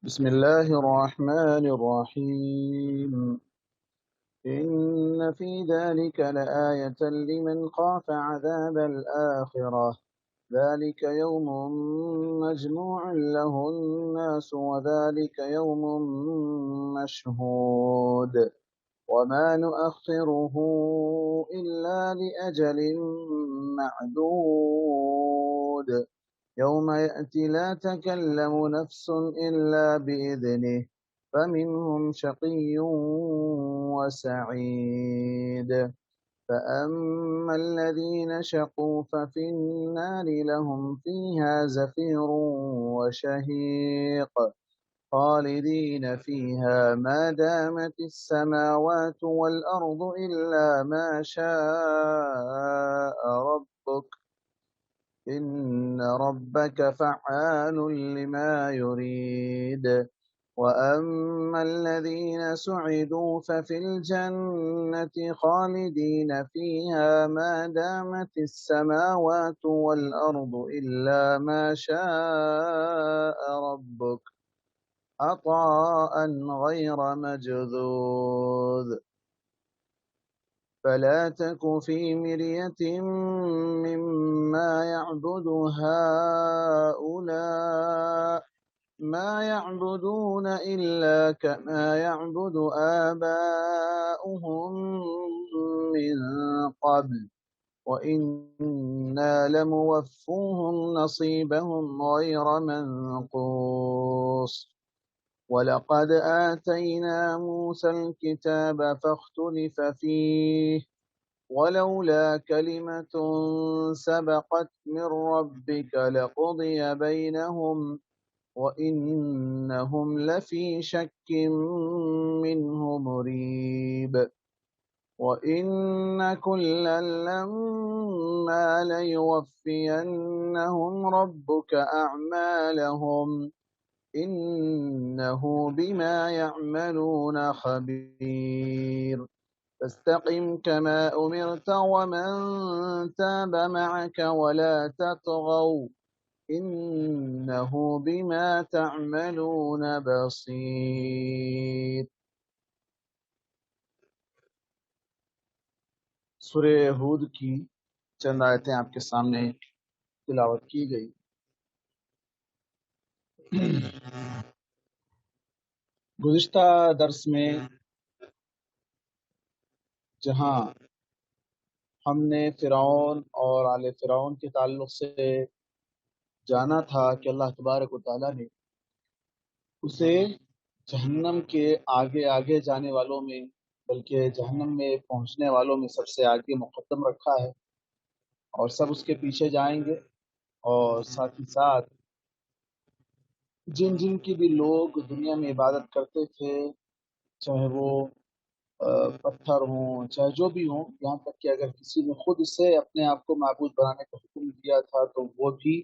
بسم الله الرحمن الرحيم إن في ذلك لآية لمن خاف عذاب الآخرة ذلك يوم مجموع له الناس وذلك يوم مشهود وما نؤخره إلا لأجل معدود يوم يأتي لا تكلم نفس إلا بإذنه فمنهم شقي وسعيد فأما الذين شقوا ففي النار لهم فيها زفير وشهيق خالدين فيها ما دامت السماوات والأرض إلا ما شاء ربك إن ربك فعال لما يريد وأما الذين سعدوا ففي الجنة خالدين فيها ما دامت السماوات والأرض إلا ما شاء ربك عطاء غير مجذوذ فلا تك في مرية مما يعبد هؤلاء ما يعبدون إلا كما يعبد آباؤهم من قبل وإنا لموفوهم نصيبهم غير منقوص ولقد آتينا موسى الكتاب فاختلف فيه ولولا كلمة سبقت من ربك لقضي بينهم وإنهم لفي شك منه مريب وإن كلا لما ليوفينهم ربك أعمالهم إنه بما يعملون خبير فاستقم كما أمرت ومن تاب معك ولا تطغوا إنه بما تعملون بصير. سورہ ہود کی چند آیتیں آپ کے سامنے تلاوت کی گئی. گزشتہ درس میں جہاں ہم نے فرعون اور آل فرعون کے تعلق سے جانا تھا کہ اللہ تبارک و تعالیٰ نے اسے جہنم کے آگے آگے جانے والوں میں بلکہ جہنم میں پہنچنے والوں میں سب سے آگے مقدم رکھا ہے اور سب اس کے پیچھے جائیں گے، اور ساتھ ہی ساتھ جن جن کی بھی لوگ دنیا میں عبادت کرتے تھے، چاہے وہ پتھر ہوں چاہے جو بھی ہوں، یہاں تک کہ اگر کسی نے خود سے اپنے آپ کو معبود بنانے کا حکم دیا تھا تو وہ بھی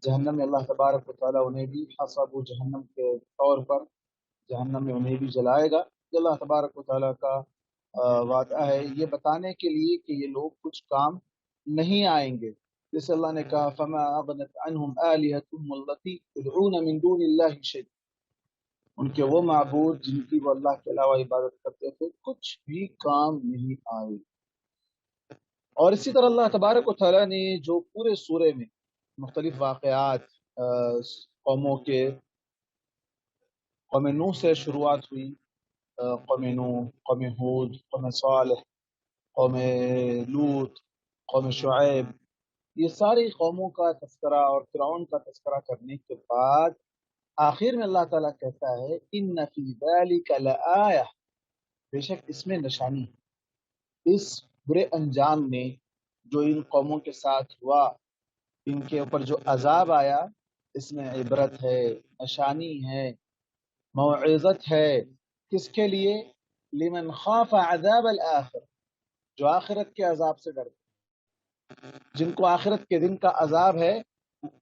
جہنم میں اللہ تبارک و تعالیٰ انہیں بھی حسب جہنم کے طور پر جہنم میں انہیں بھی جلائے گا. یہ اللہ تبارک و تعالیٰ کا وعدہ ہے یہ بتانے کے لیے کہ یہ لوگ کچھ کام نہیں آئیں گے. جیسے اللہ نے کہا فما اغنت عنہم آلہتہم التی یدعون من دون اللہ شیئا، ان کے وہ معبود جن کی وہ اللہ کے علاوہ عبادت کرتے تھے کچھ بھی کام نہیں آئے. اور اسی طرح اللہ تبارک و تعالیٰ نے جو پورے سورے میں مختلف واقعات قوموں کے قوم نوح سے شروعات ہوئی، قوم نوح، قوم ہود، قوم صالح، قوم لوط، قوم شعیب، یہ ساری قوموں کا تذکرہ اور فرعون کا تذکرہ کرنے کے بعد آخر میں اللہ تعالیٰ کہتا ہے ان فی ذلک لآیہ، بے شک اس میں نشانی ہے. اس برے انجام میں جو ان قوموں کے ساتھ ہوا، ان کے اوپر جو عذاب آیا، اس میں عبرت ہے، نشانی ہے، موعظت ہے. کس کے لیے؟ لمن خاف عذاب الآخر، جو آخرت کے عذاب سے ڈرتے، جن کو آخرت کے دن کا عذاب ہے،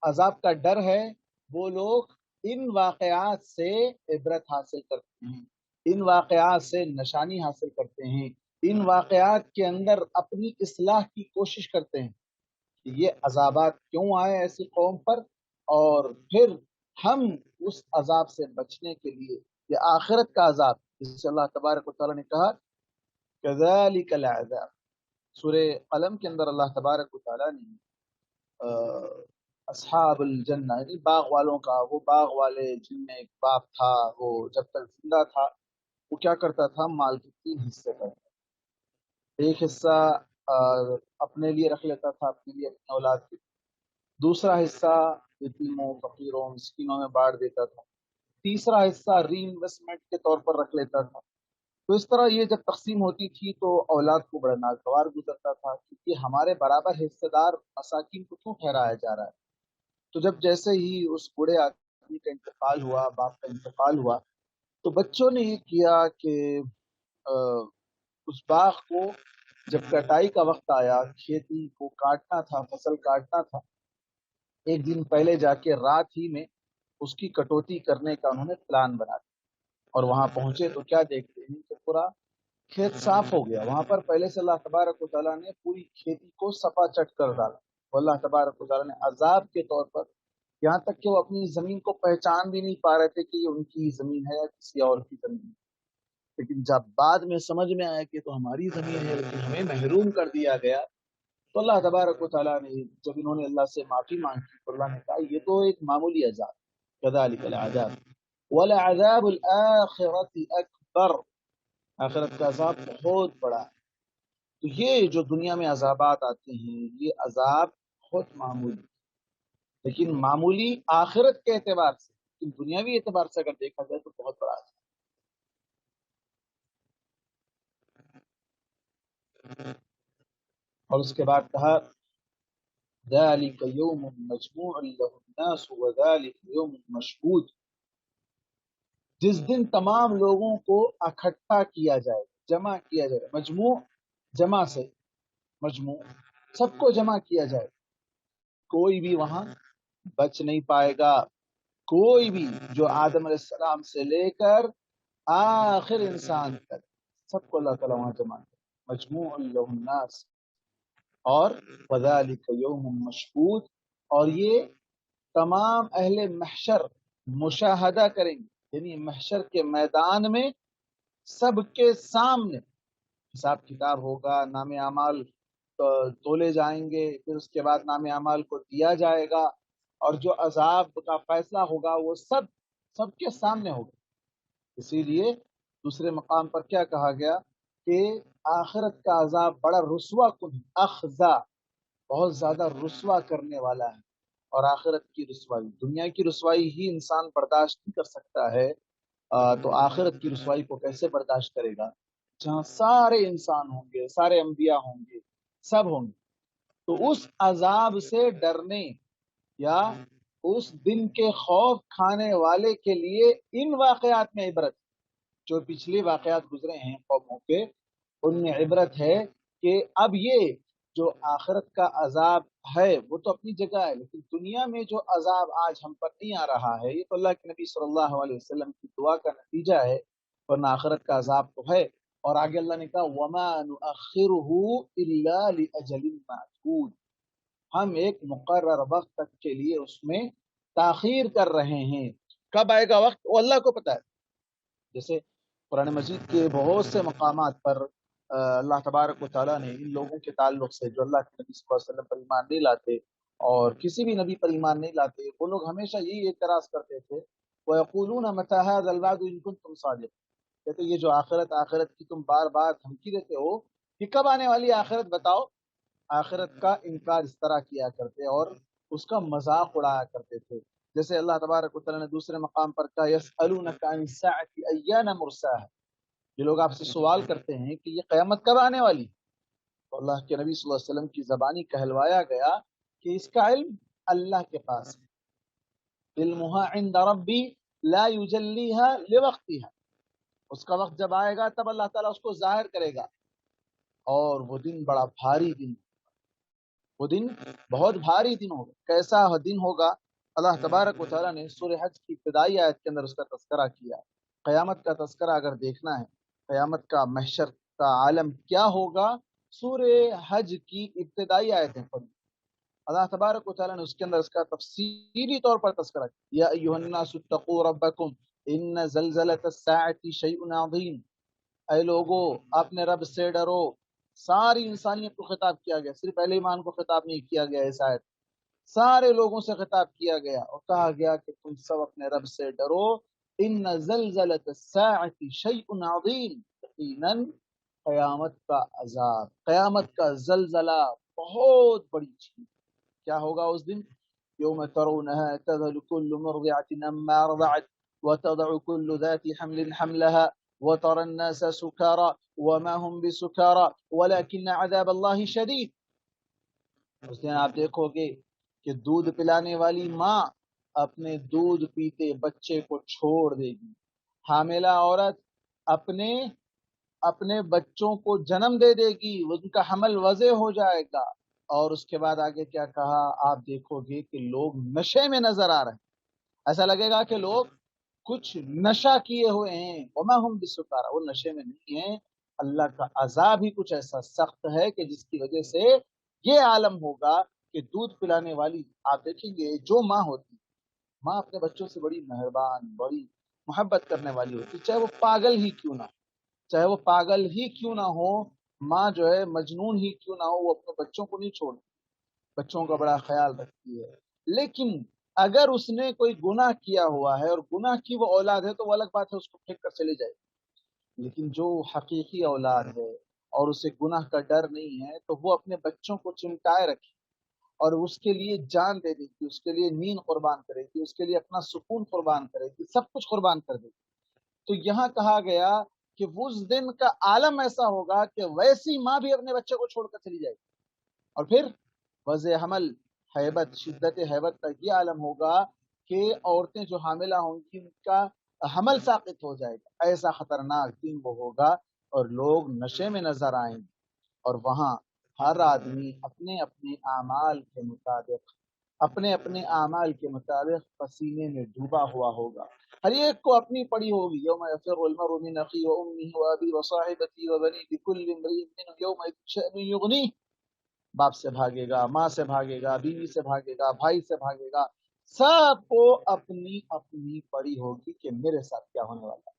عذاب کا ڈر ہے، وہ لوگ ان واقعات سے عبرت حاصل کرتے ہیں، ان واقعات سے نشانی حاصل کرتے ہیں، ان واقعات کے اندر اپنی اصلاح کی کوشش کرتے ہیں کہ یہ عذابات کیوں آئے ایسی قوم پر، اور پھر ہم اس عذاب سے بچنے کے لیے، یہ آخرت کا عذاب جسے اللہ تبارک و تعالیٰ نے کہا کذالک العذاب، سورہ قلم کے اندر اللہ تبارک و تعالیٰ نے اصحاب الجنہ یعنی باغ والوں کا، وہ باغ والے جن میں ایک باپ تھا، وہ جب تک زندہ تھا وہ کیا کرتا تھا، مال کے 3 حصے کرتا، ایک حصہ اپنے لیے رکھ لیتا تھا، اپنے لیے، اپنے اولاد کے، دوسرا حصہ یتیموں فقیروں مسکینوں میں بانٹ دیتا تھا، تیسرا حصہ ری انویسٹمنٹ کے طور پر رکھ لیتا تھا۔ تو اس طرح یہ جب تقسیم ہوتی تھی تو اولاد کو بڑا ناگوار گزرتا تھا، کیونکہ ہمارے برابر حصے دار مساکین کو کیوں ٹھہرایا جا رہا ہے۔ تو جب جیسے ہی اس بوڑھے آدمی کا انتقال ہوا، باپ کا انتقال ہوا، تو بچوں نے یہ کیا کہ اس باغ کو جب کٹائی کا وقت آیا، کھیتی کو کاٹنا تھا، فصل کاٹنا تھا، ایک دن پہلے جا کے رات ہی میں اس کی کٹوتی کرنے کا انہوں نے پلان بنا دیا، اور وہاں پہنچے تو کیا دیکھتے ہیں کہ پورا کھیت صاف ہو گیا۔ وہاں پر پہلے سے اللہ تبارک و تعالیٰ نے پوری کھیتی کو سپا چٹ کر ڈالا، اور اللہ تبارک و تعالیٰ نے عذاب کے طور پر، یہاں تک کہ وہ اپنی زمین کو پہچان بھی نہیں پا رہے تھے کہ یہ ان کی زمین ہے یا کسی اور کی زمین ہے، لیکن جب بعد میں سمجھ میں آیا کہ تو ہماری زمین ہے لیکن ہمیں محروم کر دیا گیا، تو اللہ تبارک و تعالیٰ نے جب انہوں نے اللہ سے معافی مانگی تو اللہ نے کہا یہ تو ایک معمولی عذاب، کذالک العذاب ولعذاب الآخرۃ اکبر، آخرت کا عذاب بہت بڑا ہے۔ تو یہ جو دنیا میں عذابات آتے ہیں یہ عذاب بہت معمولی، لیکن معمولی آخرت کے اعتبار سے، لیکن دنیاوی اعتبار سے اگر دیکھا جائے تو بہت بڑا عذاب۔ اور اس کے بعد کہا ذالک یوم مجموع له الناس وذالک یوم مشہود، جس دن تمام لوگوں کو اکٹھا کیا جائے، جمع کیا جائے، مجموع جمع سے، مجموع سب کو جمع کیا جائے، کوئی بھی وہاں بچ نہیں پائے گا، کوئی بھی جو آدم علیہ السلام سے لے کر آخر انسان تک سب کو اللہ تعالیٰ وہاں جمع کرے، مجموع له الناس، اور وذالک یوم مشہود، اور یہ تمام اہل محشر مشاہدہ کریں گے، یعنی محشر کے میدان میں سب کے سامنے حساب کتاب ہوگا، نام اعمال تولے جائیں گے، پھر اس کے بعد نام اعمال کو دیا جائے گا، اور جو عذاب کا فیصلہ ہوگا وہ سب کے سامنے ہوگا۔ اسی لیے دوسرے مقام پر کیا کہا گیا کہ آخرت کا عذاب بڑا رسوا کن، اخزا، بہت زیادہ رسوا کرنے والا ہے، اور آخرت کی رسوائی، دنیا کی رسوائی ہی انسان برداشت نہیں کر سکتا ہے، تو آخرت کی رسوائی کو کیسے برداشت کرے گا، جہاں سارے انسان ہوں گے، سارے انبیاء ہوں گے، سب ہوں گے۔ تو اس عذاب سے ڈرنے یا اس دن کے خوف کھانے والے کے لیے ان واقعات میں عبرت، جو پچھلے واقعات گزرے ہیں قوموں کے، ان میں عبرت ہے کہ اب یہ جو آخرت کا عذاب ہے وہ تو اپنی جگہ ہے، لیکن دنیا میں جو عذاب آج ہم پر نہیں آ رہا ہے یہ تو اللہ کے نبی صلی اللہ علیہ وسلم کی دعا کا نتیجہ ہے، ورنہ آخرت کا عذاب تو ہے۔ اور آگے اللہ نے کہا وَمَا نُؤَخِّرُهُ إِلَّا لِأَجَلٍ مَّعْدُودٍ، ہم ایک مقرر وقت تک کے لیے اس میں تاخیر کر رہے ہیں، کب آئے گا وقت وہ اللہ کو پتہ ہے۔ جیسے قرآن مجید کے بہت سے مقامات پر اللہ تبارک و تعالیٰ نے ان لوگوں کے تعلق سے جو اللہ کے نبی صلی اللہ علیہ وسلم پر ایمان نہیں لاتے اور کسی بھی نبی پر ایمان نہیں لاتے، وہ لوگ ہمیشہ یہی اعتراض کرتے تھے وَيَقُولُونَ مَتَىٰ هَٰذَا الْوَعْدُ إِن كُنتُمْ صَادِقِينَ، کہتے یہ جو آخرت کی تم بار بار دھمکی دیتے ہو کہ کب آنے والی آخرت بتاؤ، آخرت کا انکار اس طرح کیا کرتے اور اس کا مذاق اڑایا کرتے تھے۔ جیسے اللہ تبارک و تعالیٰ نے دوسرے مقام پر کہا یسألونک عن الساعة ایان مرساها، یہ لوگ آپ سے سوال کرتے ہیں کہ یہ قیامت کب آنے والی، تو اللہ کے نبی صلی اللہ علیہ وسلم کی زبانی کہلوایا گیا کہ اس کا علم اللہ کے پاس ہے، علمها عند ربی لا یجلیها لوقتها، اس کا وقت جب آئے گا تب اللہ تعالیٰ اس کو ظاہر کرے گا، اور وہ دن بڑا بھاری دن، وہ دن بہت بھاری دن ہوگا۔ کیسا دن ہوگا، اللہ تبارک و تعالیٰ نے سورہ حج کی ابتدائی آیت کے اندر اس کا تذکرہ کیا۔ قیامت کا تذکرہ اگر دیکھنا ہے، قیامت کا محشر کا عالم کیا ہوگا، سورہ حج کی ابتدائی آیتیں پڑھی، اللہ تبارک و تعالیٰ نے اس کے اندر اس کا تفصیلی طور پر تذکرہ کیا، یا ایھا الناس اتقوا ربکم ان زلزلۃ الساعۃ شیء عظیم، اے لوگو اپنے رب سے ڈرو. ساری انسانیت کو خطاب کیا گیا، صرف اہل ایمان کو خطاب نہیں کیا گیا. اس آیت سارے لوگوں سے خطاب کیا گیا اور کہا گیا کہ تم سب اپنے رب سے ڈرو. ان زلزلۃ الساعۃ شیء عظیم، یقیناً قیامت کا عذاب، قیامت کا زلزلہ بہت بڑی چیز. کیا ہوگا اس دن؟ یوم ترونها تذهل كل مرضعة عما رضعت وتضع كل ذات حمل حملها وترى الناس سكارى وما هم بسكارى ولكن عذاب الله شديد. اس دن آپ دیکھو گے کہ دودھ پلانے والی ماں اپنے دودھ پیتے بچے کو چھوڑ دے گی. حاملہ عورت اپنے بچوں کو جنم دے دے گی، ان کا حمل وضع ہو جائے گا. اور اس کے بعد آگے کیا کہا؟ آپ دیکھو گے کہ لوگ نشے میں نظر آ رہے ہیں. ایسا لگے گا کہ لوگ کچھ نشہ کیے ہوئے ہیں. وما ہم بسکارا، وہ نشے میں نہیں ہیں. اللہ کا عذاب ہی کچھ ایسا سخت ہے کہ جس کی وجہ سے یہ عالم ہوگا کہ دودھ پلانے والی، آپ دیکھیں گے جو ماں ہوتی، ماں اپنے بچوں سے بڑی مہربان، بڑی محبت کرنے والی ہوتی، چاہے وہ پاگل ہی کیوں نہ، چاہے وہ پاگل ہی کیوں نہ ہو. ماں جو ہے مجنون ہی کیوں نہ ہو، وہ اپنے بچوں کو نہیں چھوڑتی، بچوں کا بڑا خیال رکھتی ہے. لیکن اگر اس نے کوئی گناہ کیا ہوا ہے اور گناہ کی وہ اولاد ہے تو وہ الگ بات ہے، اس کو پھینک کر چلی جائے. لیکن جو حقیقی اولاد ہے اور اسے گناہ کا ڈر نہیں ہے تو وہ اپنے بچوں کو چمٹائے رکھے اور اس کے لیے جان دے دے گی، اس کے لیے نیند قربان کرے گی، اس کے لیے اپنا سکون قربان کرے گی، سب کچھ قربان کر دے گی. تو یہاں کہا گیا کہ اس دن کا عالم ایسا ہوگا کہ ویسی ماں بھی اپنے بچے کو چھوڑ کر چلی جائے گی. اور پھر وضع حمل، حیبت، شدت حیبت کا یہ عالم ہوگا کہ عورتیں جو حاملہ ہوں گی ان کا حمل ساقط ہو جائے گا. ایسا خطرناک دن وہ ہوگا اور لوگ نشے میں نظر آئیں گے. اور وہاں ہر آدمی اپنے اپنے اعمال کے مطابق پسینے میں ڈوبا ہوا ہوگا. ہر ایک کو اپنی پڑی ہوگی. یوم یفر المرء من اخیہ وامہ وابی وصاحبتہ وبنیہ لکل امرئ منہم یومئذ شأن یغنیہ. باپ سے بھاگے گا، ماں سے بھاگے گا، بیوی سے بھاگے گا، بھائی سے بھاگے گا. سب کو اپنی اپنی پڑی ہوگی کہ میرے ساتھ کیا ہونے والا ہے.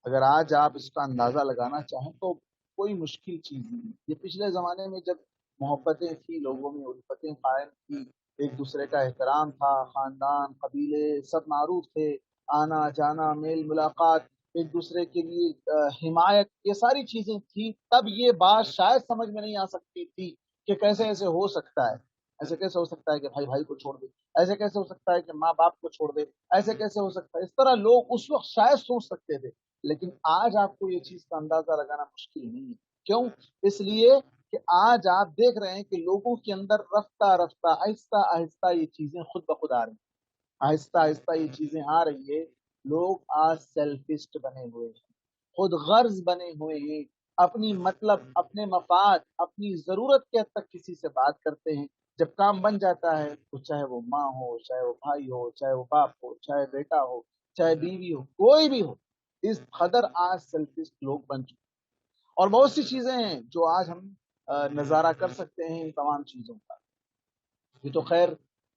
اگر آج آپ اس کا اندازہ لگانا چاہیں تو کوئی مشکل چیز نہیں. یہ پچھلے زمانے میں جب محبتیں تھی، لوگوں میں الفتیں قائم تھی، ایک دوسرے کا احترام تھا، خاندان، قبیلے سب معروف تھے، آنا جانا، میل ملاقات، ایک دوسرے کے لیے حمایت، یہ ساری چیزیں تھی، تب یہ بات شاید سمجھ میں نہیں آ سکتی تھی کہ کیسے ایسے ہو سکتا ہے. ایسے کیسے ہو سکتا ہے کہ بھائی بھائی کو چھوڑ دے، ایسے کیسے ہو سکتا ہے کہ ماں باپ کو چھوڑ دے، ایسے کیسے ہو سکتا ہے. اس طرح لوگ اس وقت شاید سوچ سکتے تھے. لیکن آج آپ کو یہ چیز کا اندازہ لگانا مشکل نہیں ہے. کیوں؟ اس لیے کہ آج آپ دیکھ رہے ہیں کہ لوگوں کے اندر رفتہ رفتہ آہستہ آہستہ یہ چیزیں خود بخود آ رہی ہیں. آہستہ آہستہ یہ چیزیں آ رہی ہے. لوگ آج سیلفسٹ بنے ہوئے ہیں، خود غرض بنے ہوئے ہیں. اپنی مطلب، اپنے مفاد، اپنی ضرورت کے حد تک کسی سے بات کرتے ہیں. جب کام بن جاتا ہے تو چاہے وہ ماں ہو، چاہے وہ بھائی ہو، چاہے وہ باپ ہو، چاہے بیٹا ہو، چاہے بیوی ہو، کوئی بھی ہو، اس قدر آج سیلفسٹ لوگ بن چکے. اور بہت سی چیزیں ہیں جو آج ہم نظارہ کر سکتے ہیں ان تمام چیزوں کا. یہ تو خیر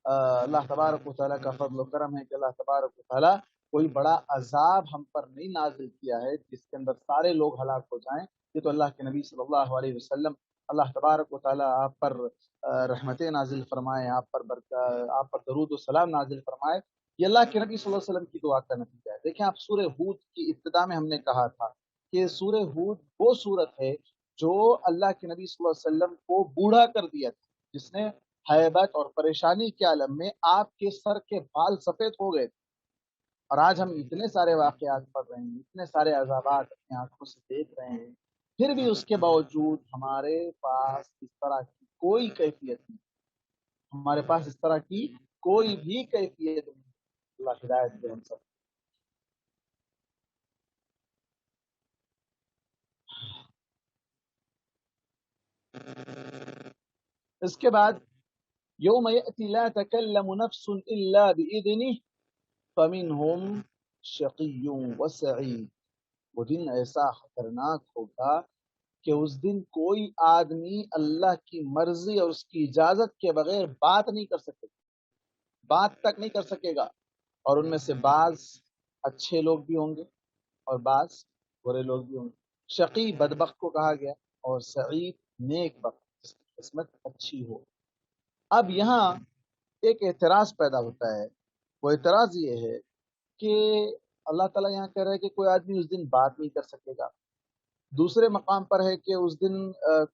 اللہ تبارک و تعالیٰ کا فضل و کرم ہے کہ اللہ تبارک و تعالیٰ کوئی بڑا عذاب ہم پر نہیں نازل کیا ہے جس کے اندر سارے لوگ ہلاک ہو جائیں. یہ تو اللہ کے نبی صلی اللہ علیہ وسلم، اللہ تبارک و تعالیٰ آپ پر رحمتیں نازل فرمائے، آپ پر درود و سلام نازل فرمائے. یہ اللہ کے نبی صلی اللہ علیہ وسلم کی دعا کا نتیجہ ہے. دیکھیں آپ سورہ ہود کی ابتدا میں ہم نے کہا تھا کہ سورہ ہود وہ سورت ہے جو اللہ کے نبی صلی اللہ علیہ وسلم کو بوڑھا کر دیا تھا، جس نے حیبت اور پریشانی کے عالم میں آپ کے سر کے بال سفید ہو گئے. اور آج ہم اتنے سارے واقعات پڑھ رہے ہیں، اتنے سارے عذابات اپنی آنکھوں سے دیکھ رہے ہیں، پھر بھی اس کے باوجود ہمارے پاس اس طرح کی کوئی کیفیت نہیں، ہمارے پاس اس طرح کی کوئی بھی کیفیت نہیں. اللہ ہدایت دے ہم سب. اس کے بعد یوم یأتی لا تکلم نفس الا بإذنہ فمنہم شقی وسعید. وہ دن ایسا خطرناک ہوگا کہ اس دن کوئی آدمی اللہ کی مرضی اور اس کی اجازت کے بغیر بات نہیں کر سکے، بات تک نہیں کر سکے گا، اور ان میں سے بعض اچھے لوگ بھی ہوں گے اور بعض برے لوگ بھی ہوں گے۔ شقی بدبخت کو کہا گیا اور سعید نیک بخت جس کی قسمت اچھی ہو۔ اب یہاں ایک اعتراض پیدا ہوتا ہے، وہ اعتراض یہ ہے کہ اللہ تعالیٰ یہاں کہہ رہا ہے کہ کوئی آدمی اس دن بات نہیں کر سکے گا، دوسرے مقام پر ہے کہ اس دن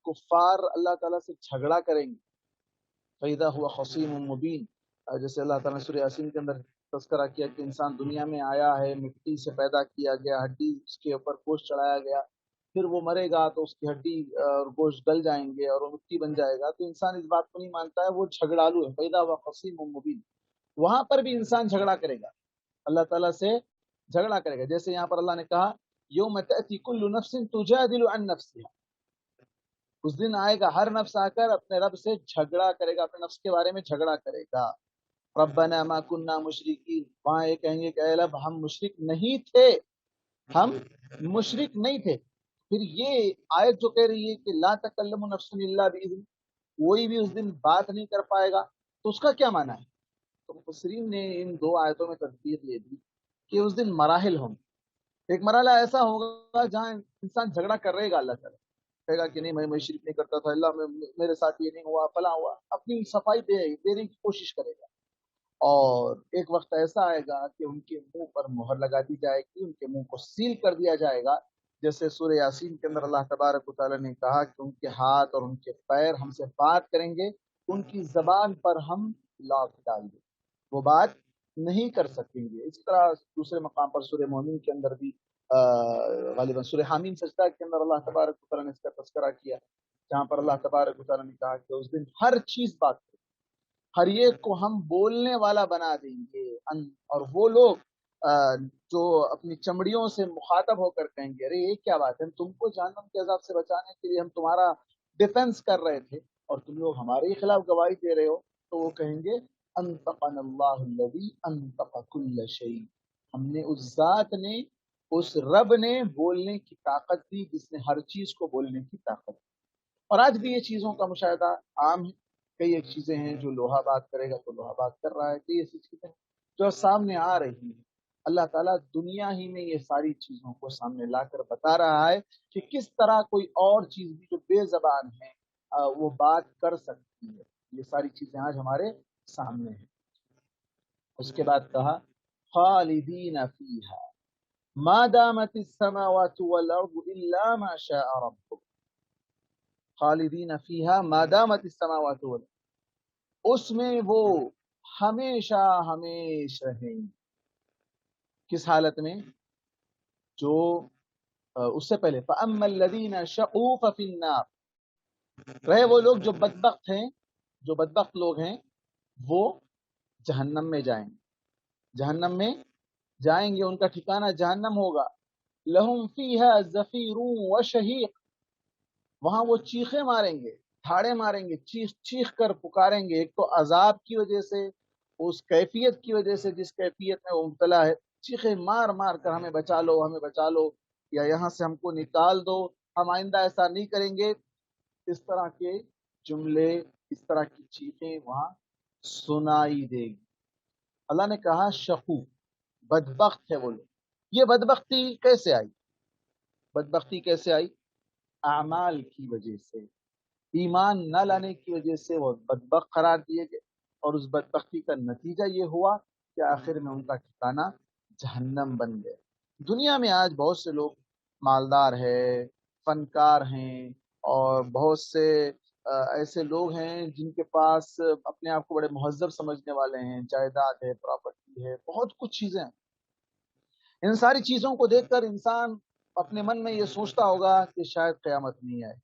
کفار اللہ تعالیٰ سے جھگڑا کریں گے، فَإِذَا هُوَ خَصِيمٌ مُبِينٌ، جیسے اللہ تعالیٰ نے سورہ یاسین کے اندر تذکرہ کیا کہ انسان دنیا میں آیا ہے، مٹی سے پیدا کیا گیا، ہڈی اس کے اوپر گوشت چڑھایا گیا، پھر وہ مرے گا تو اس کی ہڈی اور گوشت گل جائیں گے اور وہ مٹی بن جائے گا، تو انسان اس بات کو نہیں مانتا ہے، وہ جھگڑالو ہے، فَإِذَا هُوَ خَصِيمٌ مُبِينٌ، وہاں پر بھی انسان جھگڑا کرے گا، اللہ تعالیٰ سے جھگڑا کرے گا، جیسے یہاں پر اللہ نے کہا یوم تأتی کل نفس تجادل عن نفسها، اس دن آئے گا ہر نفس آ کر اپنے رب سے جھگڑا کرے گا، اپنے نفس کے بارے میں جھگڑا کرے گا، ربنا ما کننا مشرکین، وہاں یہ کہیں گے کہ اے رب ہم مشرک نہیں تھے، ہم مشرک نہیں تھے۔ پھر یہ آیت جو کہہ رہی ہے کہ لا تکلم نفس الا باذن، کوئی بھی اس دن بات نہیں کر پائے گا، تو اس کا کیا معنی ہے؟ تو مفسرین نے ان دو آیتوں میں تفسیر یہ دی کہ اس دن مراحل ہوں گے، ایک مرحلہ ایسا ہوگا جہاں انسان جھگڑا کر رہے گا، اللہ تعالیٰ کہے گا کہ نہیں میں شرک نہیں کرتا تھا، اللہ میرے ساتھ یہ نہیں ہوا، فلاں ہوا، اپنی صفائی دینے کی کوشش کرے گا، اور ایک وقت ایسا آئے گا کہ ان کے منہ پر مہر لگا دی جائے گی، ان کے منہ کو سیل کر دیا جائے گا، جیسے سورہ یاسین کے اندر اللہ تبارک و تعالیٰ نے کہا کہ ان کے ہاتھ اور ان کے پیر ہم سے بات کریں گے، ان کی زبان پر ہم لاک ڈال دیں، وہ بات نہیں کر سکیں گے۔ اس طرح دوسرے مقام پر سورہ مومن کے اندر بھی غالباً سورہ حامیم سجدہ کے اندر اللہ تبارک و تعالیٰ نے اس کا تذکرہ کیا، جہاں پر اللہ تبارک و تعالیٰ نے کہا کہ اس دن ہر چیز بات کرے، ہر ایک کو ہم بولنے والا بنا دیں گے، اور وہ لوگ جو اپنی چمڑیوں سے مخاطب ہو کر کہیں گے ارے یہ کیا بات ہے، تم کو جہنم کے عذاب سے بچانے کے لیے ہم تمہارا ڈیفنس کر رہے تھے اور تم لوگ ہمارے ہی خلاف گواہی دے رہے ہو، تو وہ کہیں گے انطقنا اللہ الذی انطق کل شیء، ہم نے اس ذات نے، اس رب نے بولنے کی طاقت دی جس نے ہر چیز کو بولنے کی طاقت دی۔ اور آج بھی یہ چیزوں کا مشاہدہ عام ہے، کئی ایک چیزیں ہیں جو لوہا بات کرے گا تو لوہا بات کر رہا ہے، کئی ایسی چیزیں جو سامنے آ رہی ہیں، اللہ تعالیٰ دنیا ہی میں یہ ساری چیزوں کو سامنے لا کر بتا رہا ہے کہ کس طرح کوئی اور چیز بھی جو بے زبان ہے وہ بات کر سکتی ہے، یہ ساری چیزیں آج ہمارے سامنے ہیں۔ اس کے بعد کہا خالدین فیہا ما دامت السماوات والارض الا ما شاء ربک، خالدین فیہا ما دامت السماوات والارض، اس میں وہ ہمیشہ ہمیشہ رہیں، کس حالت میں؟ جو اس سے پہلے فَأَمَّا الَّذِينَ شَقُوا فَفِي النَّارِ، رہے وہ لوگ جو بدبخت ہیں، جو بدبخت لوگ ہیں وہ جہنم میں جائیں گے، جہنم میں جائیں گے، ان کا ٹھکانہ جہنم ہوگا، لَهُمْ فِيهَا زَفِيرٌ وَشَهِيقٌ، وہاں وہ چیخیں ماریں گے، دھاڑے ماریں گے، چیخ کر پکاریں گے، ایک تو عذاب کی وجہ سے، اس کیفیت کی وجہ سے جس کیفیت میں وہ مبتلا ہے، چیخیں مار مار کر ہمیں بچا لو، ہمیں بچا لو، یا یہاں سے ہم کو نکال دو، ہم آئندہ ایسا نہیں کریں گے، اس طرح کے جملے، اس طرح کی چیخیں وہاں سنائی دے گی۔ اللہ نے کہا شقو، بدبخت ہے وہ لوگ، یہ بدبختی کیسے آئی؟ بدبختی کیسے آئی؟ اعمال کی وجہ سے، ایمان نہ لانے کی وجہ سے وہ بدبخت قرار دیے گئے، اور اس بدبختی کا نتیجہ یہ ہوا کہ آخر میں ان کا ٹھکانہ جہنم بن گیا۔ دنیا میں آج بہت سے لوگ مالدار ہیں، فنکار ہیں، اور بہت سے ایسے لوگ ہیں جن کے پاس اپنے آپ کو بڑے مہذب سمجھنے والے ہیں، جائیداد ہے، پراپرٹی ہے، بہت کچھ چیزیں ہیں۔ ان ساری چیزوں کو دیکھ کر انسان اپنے من میں یہ سوچتا ہوگا کہ شاید قیامت نہیں آئے،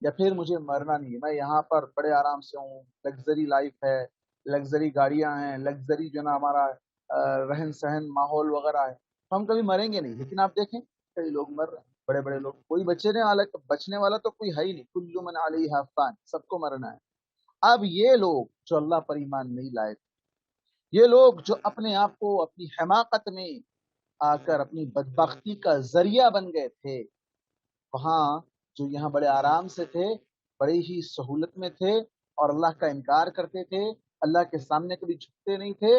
یا پھر مجھے مرنا نہیں ہے، میں یہاں پر بڑے آرام سے ہوں، لگژری لائف ہے، لگژری گاڑیاں ہیں، لگژری جو نا ہمارا رہن سہن ماحول وغیرہ ہے، تو ہم کبھی مریں گے نہیں۔ لیکن آپ دیکھیں کئی لوگ مر رہے ہیں، بڑے بڑے لوگ، کوئی بچنے والا تو کوئی ہے ہی نہیں، کل من علیہا فان، سب کو مرنا ہے۔ اب یہ لوگ جو اللہ پر ایمان نہیں لائے، یہ لوگ جو اپنے آپ کو اپنی حماقت میں آ کر اپنی بدبختی کا ذریعہ بن گئے تھے، وہاں جو یہاں بڑے آرام سے تھے، بڑی ہی سہولت میں تھے، اور اللہ کا انکار کرتے تھے، اللہ کے سامنے کبھی جھکتے نہیں تھے،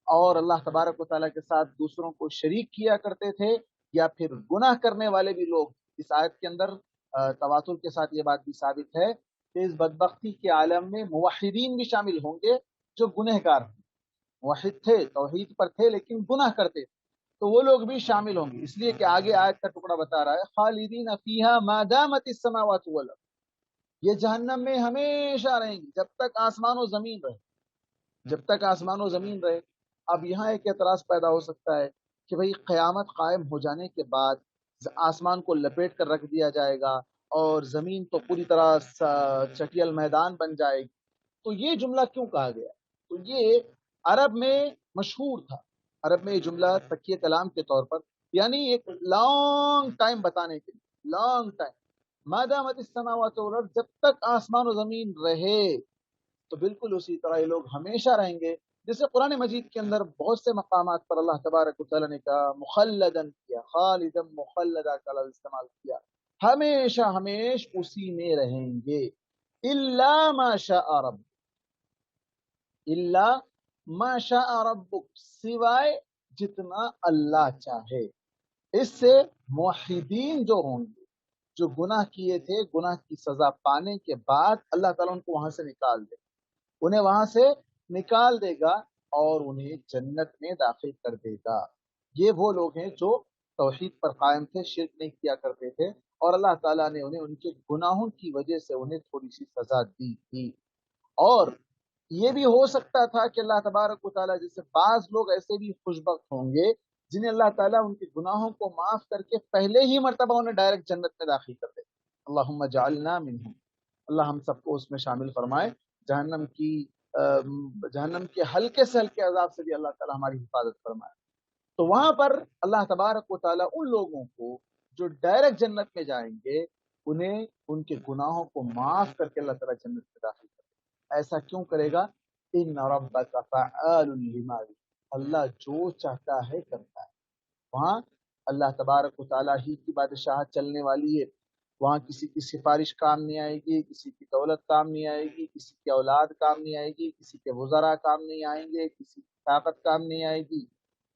اور اللہ تبارک و تعالیٰ کے ساتھ دوسروں کو شریک کیا کرتے تھے، یا پھر گناہ کرنے والے بھی لوگ. اس آیت کے اندر تواتر کے ساتھ یہ بات بھی ثابت ہے کہ اس بدبختی کے عالم میں موحدین بھی شامل ہوں گے جو گنہگار ہیں. موحد تھے، توحید پر تھے، لیکن گناہ کرتے تھے، تو وہ لوگ بھی شامل ہوں گے. اس لیے کہ آگے آیت کا ٹکڑا بتا رہا ہے خالدین فیہا ما دامت السماوات والارض، یہ جہنم میں ہمیشہ رہیں گی جب تک آسمان و زمین رہے، جب تک آسمان و زمین رہے. اب یہاں ایک اعتراض پیدا ہو سکتا ہے کہ بھئی قیامت قائم ہو جانے کے بعد آسمان کو لپیٹ کر رکھ دیا جائے گا اور زمین تو پوری طرح چٹیل میدان بن جائے گی، تو یہ جملہ کیوں کہا گیا؟ تو یہ عرب میں مشہور تھا، عرب میں یہ جملہ تکیہ کلام کے طور پر، یعنی ایک لانگ ٹائم بتانے کے لیے، لانگ ٹائم، ما دامت السماوات والارض، جب تک آسمان و زمین رہے تو بالکل اسی طرح یہ لوگ ہمیشہ رہیں گے. جیسے قرآن مجید کے اندر بہت سے مقامات پر اللہ تبارک و تعالیٰ نے کہا مخلدن کیا، خالدن مخلدہ کا لفظ استعمال کیا، ہمیشہ ہمیش اسی میں رہیں گے. الا ما شاء رب، الا ما شاء ربک، سوائے جتنا اللہ چاہے. اس سے موحدین جو ہوں گے، جو گناہ کیے تھے، گناہ کی سزا پانے کے بعد اللہ تعالیٰ ان کو وہاں سے نکال دے، انہیں وہاں سے نکال دے گا اور انہیں جنت میں داخل کر دے گا. یہ وہ لوگ ہیں جو توحید پر قائم تھے، شرک نہیں کیا کرتے تھے، اور اللہ تعالیٰ نے انہیں ان کے گناہوں کی وجہ سے انہیں تھوڑی سی سزا دی تھی. اور یہ بھی ہو سکتا تھا کہ اللہ تبارک و تعالیٰ، جیسے بعض لوگ ایسے بھی خوشبخت ہوں گے جنہیں اللہ تعالیٰ ان کے گناہوں کو معاف کر کے پہلے ہی مرتبہ انہیں ڈائریکٹ جنت میں داخل کر دے. اللہم جعلنا منہم، اللہ ہم سب کو اس میں شامل فرمائے. جہنم کے ہلکے سے ہلکے عذاب سے بھی اللہ تعالیٰ ہماری حفاظت فرمائے. تو وہاں پر اللہ تبارک و تعالیٰ ان لوگوں کو جو ڈائریکٹ جنت میں جائیں گے، انہیں ان کے گناہوں کو معاف کر کے اللہ تعالیٰ جنت میں داخل کرے. ایسا کیوں کرے گا؟ ان ربک فعال لما یرید، اللہ جو چاہتا ہے کرتا ہے. وہاں اللہ تبارک و تعالیٰ ہی کی بادشاہت چلنے والی ہے. وہاں کسی کی سفارش کام نہیں آئے گی، کسی کی دولت کام نہیں آئے گی، کسی کی اولاد کام نہیں آئے گی، کسی کے وزراء کام نہیں آئیں گے، کسی کی طاقت کام نہیں آئے گی،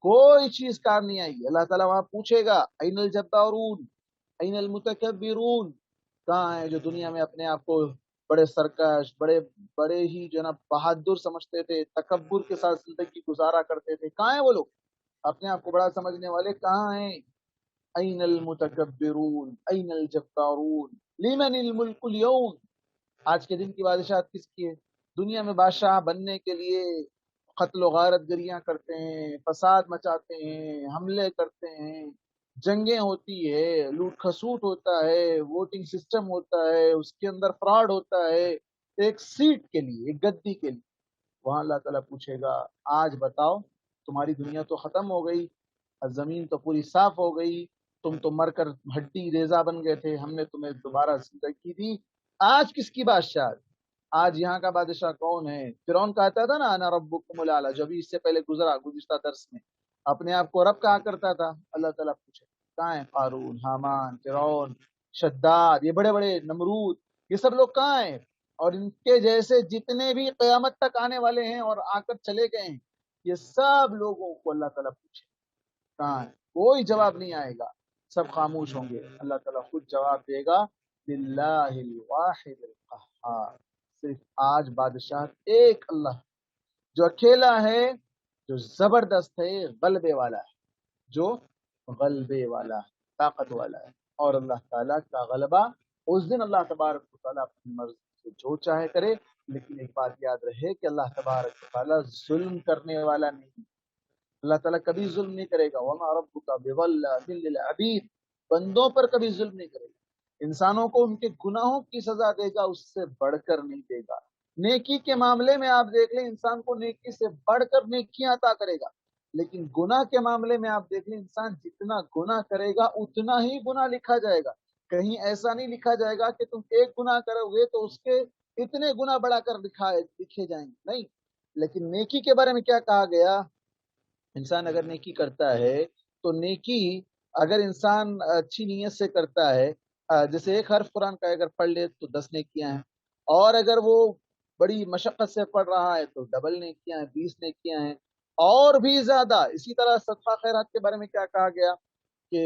کوئی چیز کام نہیں آئے گی. اللہ تعالیٰ وہاں پوچھے گا این الجبارون این المتکبرون، کہاں ہیں جو دنیا میں اپنے آپ کو بڑے سرکش، بڑے ہی جو ہے نا بہادر سمجھتے تھے، تکبر کے ساتھ زندگی گزارا کرتے تھے، کہاں ہیں وہ لوگ؟ اپنے آپ کو بڑا سمجھنے والے کہاں ہیں؟ این المتکبرون این الجبارون لمن الملک اليوم، آج کے دن کی بادشاہت کس کی ہے؟ دنیا میں بادشاہ بننے کے لیے قتل و غارت گریاں کرتے ہیں، فساد مچاتے ہیں، حملے کرتے ہیں، جنگیں ہوتی ہے، لوٹ کھسوٹ ہوتا ہے، ووٹنگ سسٹم ہوتا ہے، اس کے اندر فراڈ ہوتا ہے، ایک سیٹ کے لیے، ایک گدی کے لیے. وہاں اللہ تعالیٰ پوچھے گا آج بتاؤ، تمہاری دنیا تو ختم ہو گئی، زمین تو پوری صاف ہو گئی، تم تو مر کر ہڈی ریزہ بن گئے تھے، ہم نے تمہیں دوبارہ زندگی دی، آج کس کی بادشاہ؟ آج یہاں کا بادشاہ کون ہے؟ فرعون کہتا تھا نا انا ربکم الاعلی، جو بھی اس سے پہلے گزشتہ درس میں اپنے آپ کو رب کہا کرتا تھا. اللہ تعالیٰ پوچھے کہاں ہیں قارون، حامان، فرعون، شداد، یہ بڑے بڑے نمرود، یہ سب لوگ کہاں ہیں؟ اور ان کے جیسے جتنے بھی قیامت تک آنے والے ہیں اور آ کر چلے گئے ہیں، یہ سب لوگوں کو اللہ تعالیٰ پوچھے کہاں ہے. کوئی جواب نہیں آئے گا، سب خاموش ہوں گے. اللہ تعالیٰ خود جواب دے گا للہ الواحد القہار، صرف آج بادشاہ ایک اللہ جو اکیلا ہے، جو زبردست ہے، غلبے والا ہے، جو غلبے والا ہے، طاقت والا ہے. اور اللہ تعالیٰ کا غلبہ اس دن اللہ تبارک و تعالیٰ اپنی مرضی سے جو چاہے کرے. لیکن ایک بات یاد رہے کہ اللہ تبارک و تعالیٰ ظلم کرنے والا نہیں، اللہ تعالیٰ کبھی ظلم نہیں کرے گا. وما ربک بظلام للعبید، بندوں پر کبھی ظلم نہیں کرے گا. انسانوں کو ان کے گناہوں کی سزا دے گا، اس سے بڑھ کر نہیں دے گا. نیکی کے معاملے میں آپ دیکھ لیں انسان کو نیکی سے بڑھ کر نیکیاں عطا کرے گا، لیکن گناہ کے معاملے میں آپ دیکھ لیں انسان جتنا گناہ کرے گا اتنا ہی گناہ لکھا جائے گا. کہیں ایسا نہیں لکھا جائے گا کہ تم ایک گناہ کرو گے تو اس کے اتنے گناہ بڑھا کر لکھے جائیں گے، نہیں. لیکن نیکی کے بارے میں کیا کہا گیا؟ انسان اگر نیکی کرتا ہے تو نیکی اگر انسان اچھی نیت سے کرتا ہے، جیسے ایک حرف قرآن کا اگر پڑھ لے تو 10 نیکیاں ہیں، اور اگر وہ بڑی مشقت سے پڑھ رہا ہے تو ڈبل نیکیاں ہیں، 20 نیکیاں ہیں اور بھی زیادہ۔ اسی طرح صدقہ خیرات کے بارے میں کیا کہا گیا کہ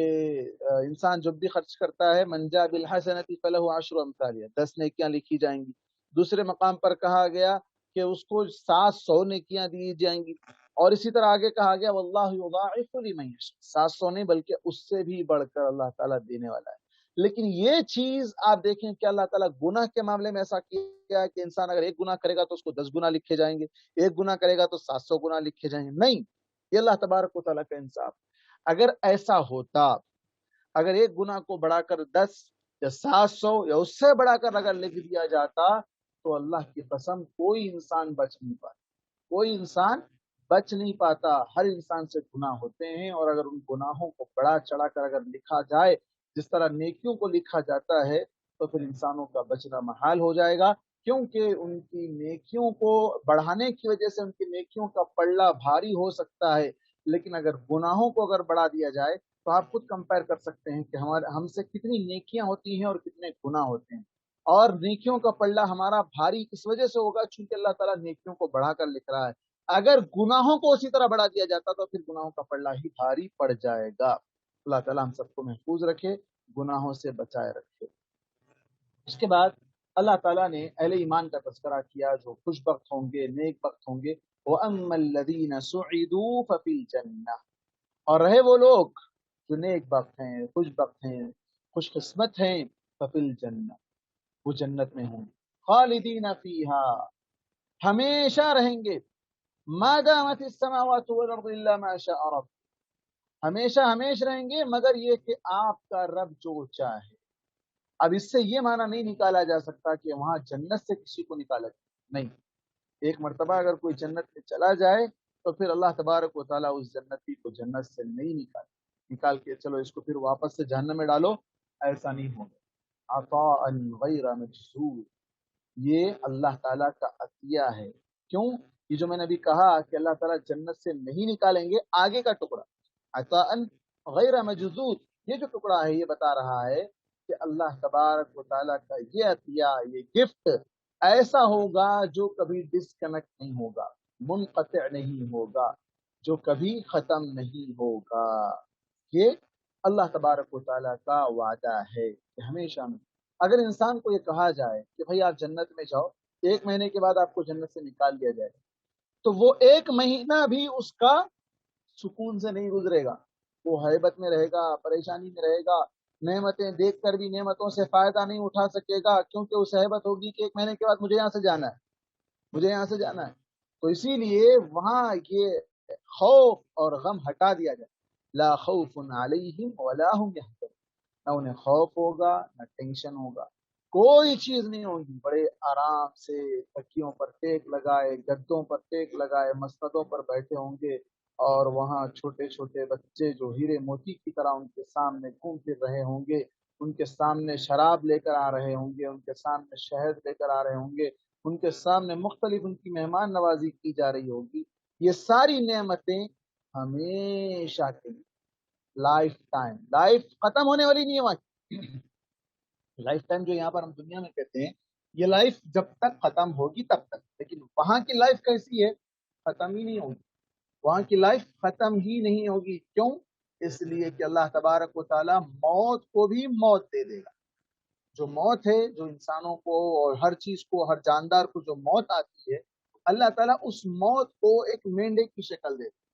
انسان جب بھی خرچ کرتا ہے من جاء بالحسنۃ فلہ عشر امثالها، 10 نیکیاں لکھی جائیں گی۔ دوسرے مقام پر کہا گیا کہ اس کو 700 نیکیاں دی جائیں گی، اور اسی طرح آگے کہا گیا واللہ یضاعف لمن یشاء، 700 نہیں بلکہ اس سے بھی بڑھ کر اللہ تعالیٰ دینے والا ہے۔ لیکن یہ چیز آپ دیکھیں کہ اللہ تعالیٰ گناہ کے معاملے میں ایسا کیا کہ انسان اگر ایک گناہ کرے گا تو اس کو 10 گنا لکھے جائیں گے، ایک گناہ کرے گا تو 700 گنا لکھے جائیں گے، نہیں، یہ اللہ تبارک و تعالیٰ کا انصاف۔ اگر ایسا ہوتا، اگر ایک گناہ کو بڑھا کر 10 یا 700 یا اس سے بڑھا کر اگر لکھ دیا جاتا تو اللہ کی قسم کوئی انسان بچ نہیں پاتا، کوئی انسان بچ نہیں پاتا۔ ہر انسان سے گناہ ہوتے ہیں، اور اگر ان گناہوں کو بڑا چڑھا کر اگر لکھا جائے جس طرح نیکیوں کو لکھا جاتا ہے تو پھر انسانوں کا بچنا محال ہو جائے گا، کیونکہ ان کی نیکیوں کو بڑھانے کی وجہ سے ان کی نیکیوں کا پلڑا بھاری ہو سکتا ہے، لیکن اگر گناہوں کو اگر بڑھا دیا جائے تو آپ خود کمپیئر کر سکتے ہیں کہ ہم سے کتنی نیکیاں ہوتی ہیں اور کتنے گناہ ہوتے ہیں، اور نیکیوں کا پلڑا ہمارا بھاری اس وجہ سے ہوگا چونکہ اللہ تعالیٰ نیکیوں کو بڑھا کر لکھ رہا ہے۔ اگر گناہوں کو اسی طرح بڑھا دیا جاتا تو پھر گناہوں کا پلڑا ہی بھاری پڑ جائے گا۔ اللہ تعالیٰ ہم سب کو محفوظ رکھے، گناہوں سے بچائے رکھے۔ اس کے بعد اللہ تعالیٰ نے اہل ایمان کا تذکرہ کیا جو خوش بخت ہوں گے، نیک بخت ہوں گے۔ وَأَمَّا الَّذِينَ سُعِدُوا فَفِي الْجَنَّةِ، اور رہے وہ لوگ جو نیک بخت ہیں، خوش بخت ہیں، خوش قسمت ہیں، فَفِي الْجَنَّةِ، وہ جنت میں ہوں، خالدین فیہا، ہمیشہ رہیں گے، ما دامت السماوات والارض الا ما شاء رب، ہمیشہ ہمیشہ رہیں گے مگر یہ کہ آپ کا رب جو چاہے۔ اب اس سے یہ معنی نہیں نکالا جا سکتا کہ وہاں جنت سے کسی کو نکالا جائے، نہیں، ایک مرتبہ اگر کوئی جنت میں چلا جائے تو پھر اللہ تبارک و تعالیٰ اس جنتی کو جنت سے نہیں نکال کے چلو اس کو پھر واپس سے جہنم میں ڈالو، ایسا نہیں ہوگا۔ عطاء غیر مجذوذ، یہ اللہ تعالیٰ کا عطیہ ہے۔ کیوں؟ یہ جو میں نے ابھی کہا کہ اللہ تعالیٰ جنت سے نہیں نکالیں گے، آگے کا ٹکڑا عطاء غیر مجذوذ، یہ جو ٹکڑا ہے یہ بتا رہا ہے کہ اللہ تبارک و تعالیٰ کا یہ عطیہ، یہ گفٹ ایسا ہوگا جو کبھی ڈسکنیکٹ نہیں ہوگا، منقطع نہیں ہوگا، جو کبھی ختم نہیں ہوگا۔ یہ اللہ تبارک و تعالیٰ کا وعدہ ہے کہ ہمیشہ میں اگر انسان کو یہ کہا جائے کہ بھائی آپ جنت میں جاؤ، 1 مہینے کے بعد آپ کو جنت سے نکال دیا جائے تو وہ 1 مہینہ بھی اس کا سکون سے نہیں گزرے گا، وہ ہیبت میں رہے گا، پریشانی میں رہے گا، نعمتیں دیکھ کر بھی نعمتوں سے فائدہ نہیں اٹھا سکے گا، کیونکہ اس ہیبت ہوگی کہ 1 مہینے کے بعد مجھے یہاں سے جانا ہے، مجھے یہاں سے جانا ہے۔ تو اسی لیے وہاں یہ خوف اور غم ہٹا دیا جائے، لا خوف علیہم ولا هم يحزنون، نہ انہیں خوف ہوگا نہ ٹینشن ہوگا، کوئی چیز نہیں ہوگی، بڑے آرام سے تکیوں پر ٹیک لگائے، گدوں پر ٹیک لگائے، مسندوں پر بیٹھے ہوں گے، اور وہاں چھوٹے چھوٹے بچے جو ہیرے موتی کی طرح ان کے سامنے گھوم پھر رہے ہوں گے، ان کے سامنے شراب لے کر آ رہے ہوں گے، ان کے سامنے شہد لے کر آ رہے ہوں گے، ان کے سامنے مختلف ان کی مہمان نوازی کی جا رہی ہوگی۔ یہ ساری نعمتیں ہمیشہ کے لیے، لائف ٹائم، لائف ختم ہونے والی نہیں ہے۔ لائف ٹائم جو یہاں پر ہم دنیا میں کہتے ہیں یہ لائف جب تک ختم ہوگی تب تک، لیکن وہاں کی لائف کیسی ہے؟ ختم ہی نہیں ہوگی، وہاں کی لائف ختم ہی نہیں ہوگی۔ کیوں؟ اس لیے کہ اللہ تبارک و تعالیٰ موت کو بھی موت دے دے گا۔ جو موت ہے، جو انسانوں کو اور ہر چیز کو، ہر جاندار کو جو موت آتی ہے، اللہ تعالیٰ اس موت کو ایک مینڈے کی شکل دے گا،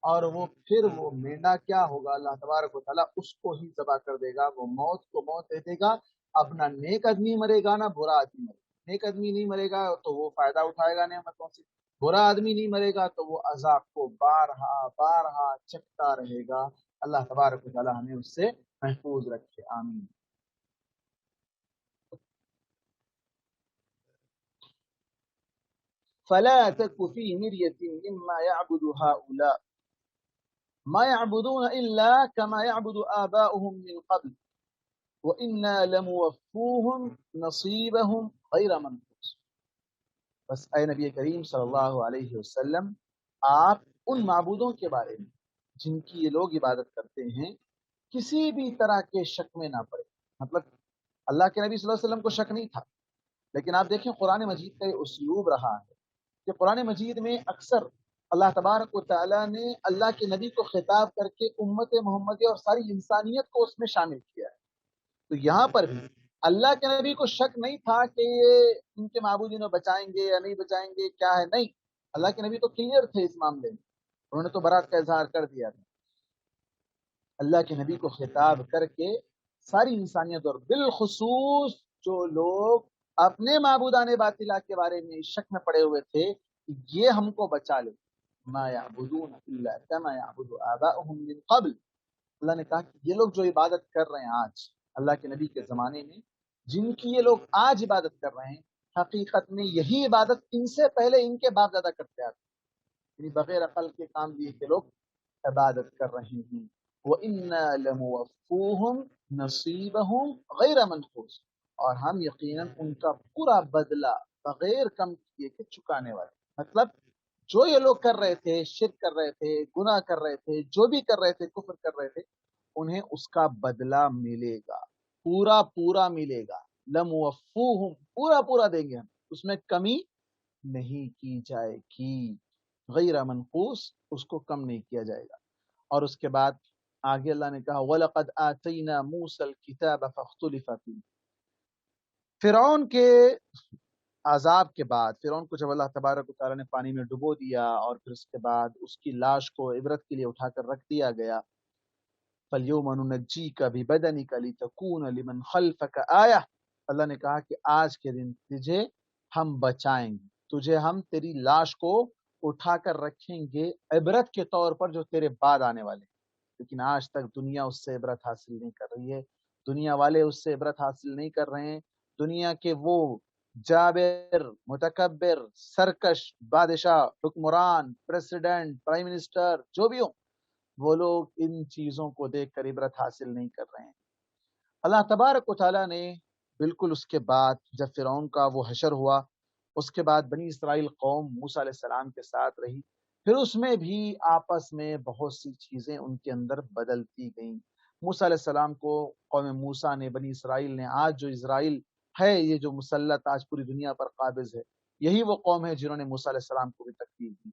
اور وہ پھر وہ مینڈا کیا ہوگا، اللہ تبارک و تعالیٰ اس کو ہی ذبح کر دے گا، وہ موت کو موت دے دے گا۔ اب نہ نیک آدمی مرے گا نہ برا آدمی مرے گا، نیک آدمی نہیں مرے گا تو وہ فائدہ اٹھائے گا نعمتوں سے، برا آدمی نہیں مرے گا تو وہ عذاب کو بارہا بارہا چکھتا رہے گا۔ اللہ تبارک و تعالیٰ ہمیں اس سے محفوظ رکھے، آمین۔ فلا تك في مرية مما يعبد هؤلاء ما يعبدون إلا كما يعبد آباؤهم من قبل وَإِنَّا لَمُوَفُّوهُمْ نَصِيبَهُمْ غَيْرَ مَنْقُوصٍ۔ بس اے نبی کریم صلی اللہ علیہ وسلم، آپ ان معبودوں کے بارے میں جن کی یہ لوگ عبادت کرتے ہیں کسی بھی طرح کے شک میں نہ پڑے، مطلب اللہ کے نبی صلی اللہ علیہ وسلم کو شک نہیں تھا، لیکن آپ دیکھیں قرآن مجید کا یہ اسلوب رہا ہے کہ قرآن مجید میں اکثر اللہ تبارک و تعالیٰ نے اللہ کے نبی کو خطاب کر کے امت محمدیہ اور ساری انسانیت کو اس میں شامل کیا ہے۔ تو یہاں پر بھی اللہ کے نبی کو شک نہیں تھا کہ یہ ان کے معبودین بچائیں گے یا نہیں بچائیں گے، کیا ہے، نہیں، اللہ کے نبی تو کلیئر تھے اس معاملے میں، انہوں نے تو برات کا اظہار کر دیا تھا۔ اللہ کے نبی کو خطاب کر کے ساری انسانیت اور بالخصوص جو لوگ اپنے معبودان باطلہ کے بارے میں شک میں پڑے ہوئے تھے کہ یہ ہم کو بچا لے، ما یعبدون الا کما یعبد آباؤہم من قبل، اللہ نے کہا کہ یہ لوگ جو عبادت کر رہے ہیں آج اللہ کے نبی کے زمانے میں، جن کی یہ لوگ آج عبادت کر رہے ہیں، حقیقت میں یہی عبادت ان سے پہلے ان کے باپ دادا کرتے آتے، یعنی بغیر عقل کے کام دیے کے لوگ عبادت کر رہے ہیں۔ وَإِنَّا لَمُوَفُّوهُمْ نَصِيبَهُمْ غَيْرَ مَنْقُوصٍ، اور ہم یقیناً ان کا پورا بدلہ بغیر کم کیے کے چکانے والے۔ مطلب جو یہ لوگ کر رہے تھے، شرک کر رہے تھے، گناہ کر رہے تھے، جو بھی کر رہے تھے، کفر کر رہے تھے، انہیں اس کا بدلہ ملے گا، پورا پورا ملے گا۔ لَمُوَفُّوهُمْ، پورا پورا دیں گے ہم، اس میں کمی نہیں کی جائے گی، غیر منقوص، اس کو کم نہیں کیا جائے گا۔ اور اس کے بعد آگے اللہ نے کہا وَلَقَدْ آتَيْنَا مُوسَى الْكِتَابَ فَاخْتُلِفَ فِيهِ، فرعون کے عذاب کے بعد، فرعون کو جب اللہ تبارک و تعالیٰ نے پانی میں ڈبو دیا اور پھر اس کے بعد اس کی لاش کو عبرت کے لیے اٹھا کر رکھ دیا گیا، فَالْيَوْمَ نُنَجِّيكَ بِبَدَنِكَ لِتَكُونَ لِمَنْ خَلْفَكَ آیَةً، اللہ نے کہا کہ آج کے دن تجھے ہم بچائیں گے، تجھے ہم تیری لاش کو اٹھا کر رکھیں گے عبرت کے طور پر جو تیرے بعد آنے والے ہیں۔ لیکن آج تک دنیا اس سے عبرت حاصل نہیں کر رہی ہے، دنیا والے اس سے عبرت حاصل نہیں کر رہے ہیں۔ دنیا کے وہ جابر، متکبر، سرکش بادشاہ، حکمران، پریزیڈنٹ، پرائم منسٹر، جو بھی ہوں، وہ لوگ ان چیزوں کو دیکھ کر عبرت حاصل نہیں کر رہے ہیں۔ اللہ تبارک و تعالیٰ نے بالکل اس کے بعد جب فرعون کا وہ حشر ہوا، اس کے بعد بنی اسرائیل قوم موسیٰ علیہ السلام کے ساتھ رہی، پھر اس میں بھی آپس میں بہت سی چیزیں ان کے اندر بدلتی گئیں۔ موسیٰ علیہ السلام کو قوم موسیٰ نے، بنی اسرائیل نے، آج جو اسرائیل ہے، یہ جو مسلط آج پوری دنیا پر قابض ہے، یہی وہ قوم ہے جنہوں نے موسیٰ علیہ السلام کو بھی تکلیف دی،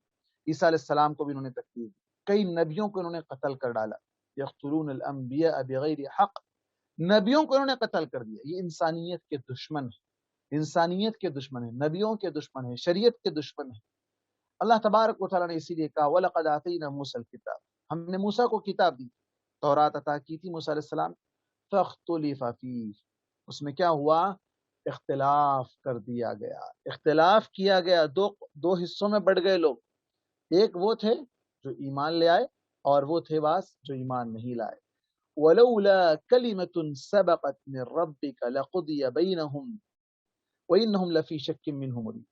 عیسیٰ علیہ السلام کو بھی انہوں نے تکلیف دی، کئی نبیوں کو انہوں نے قتل کر ڈالا، یقتلون الانبیاء بغیر حق، نبیوں کو انہوں نے قتل کر دیا۔ یہ انسانیت کے دشمن ہیں، انسانیت کے دشمن ہیں، نبیوں کے دشمن ہیں، شریعت کے دشمن ہیں۔ اللہ تبارک و تعالیٰ نے اسی لیے کہا وَلَقَدْ آتَيْنَا مُوسَى الْكِتَابَ، ہم نے موسیٰ کو کتاب دی، تورات عطا کی تھی موسیٰ علیہ السلام، فَاخْتُلِفَ فِيهِ، اس میں کیا ہوا؟ اختلاف کر دیا گیا، اختلاف کیا گیا، دو حصوں میں بڑھ گئے لوگ، ایک وہ تھے جو ایمان لے آئے اور وہ تھے بعض جو ایمان نہیں لائے۔ وَلَوْلَا كَلِمَةٌ سَبَقَتْ مِنْ رَبِّكَ لَقُضِيَ بَيْنَهُمْ وَإِنَّهُمْ لَفِي شَكٍّ مِّنْهُ مُرِيبٍ،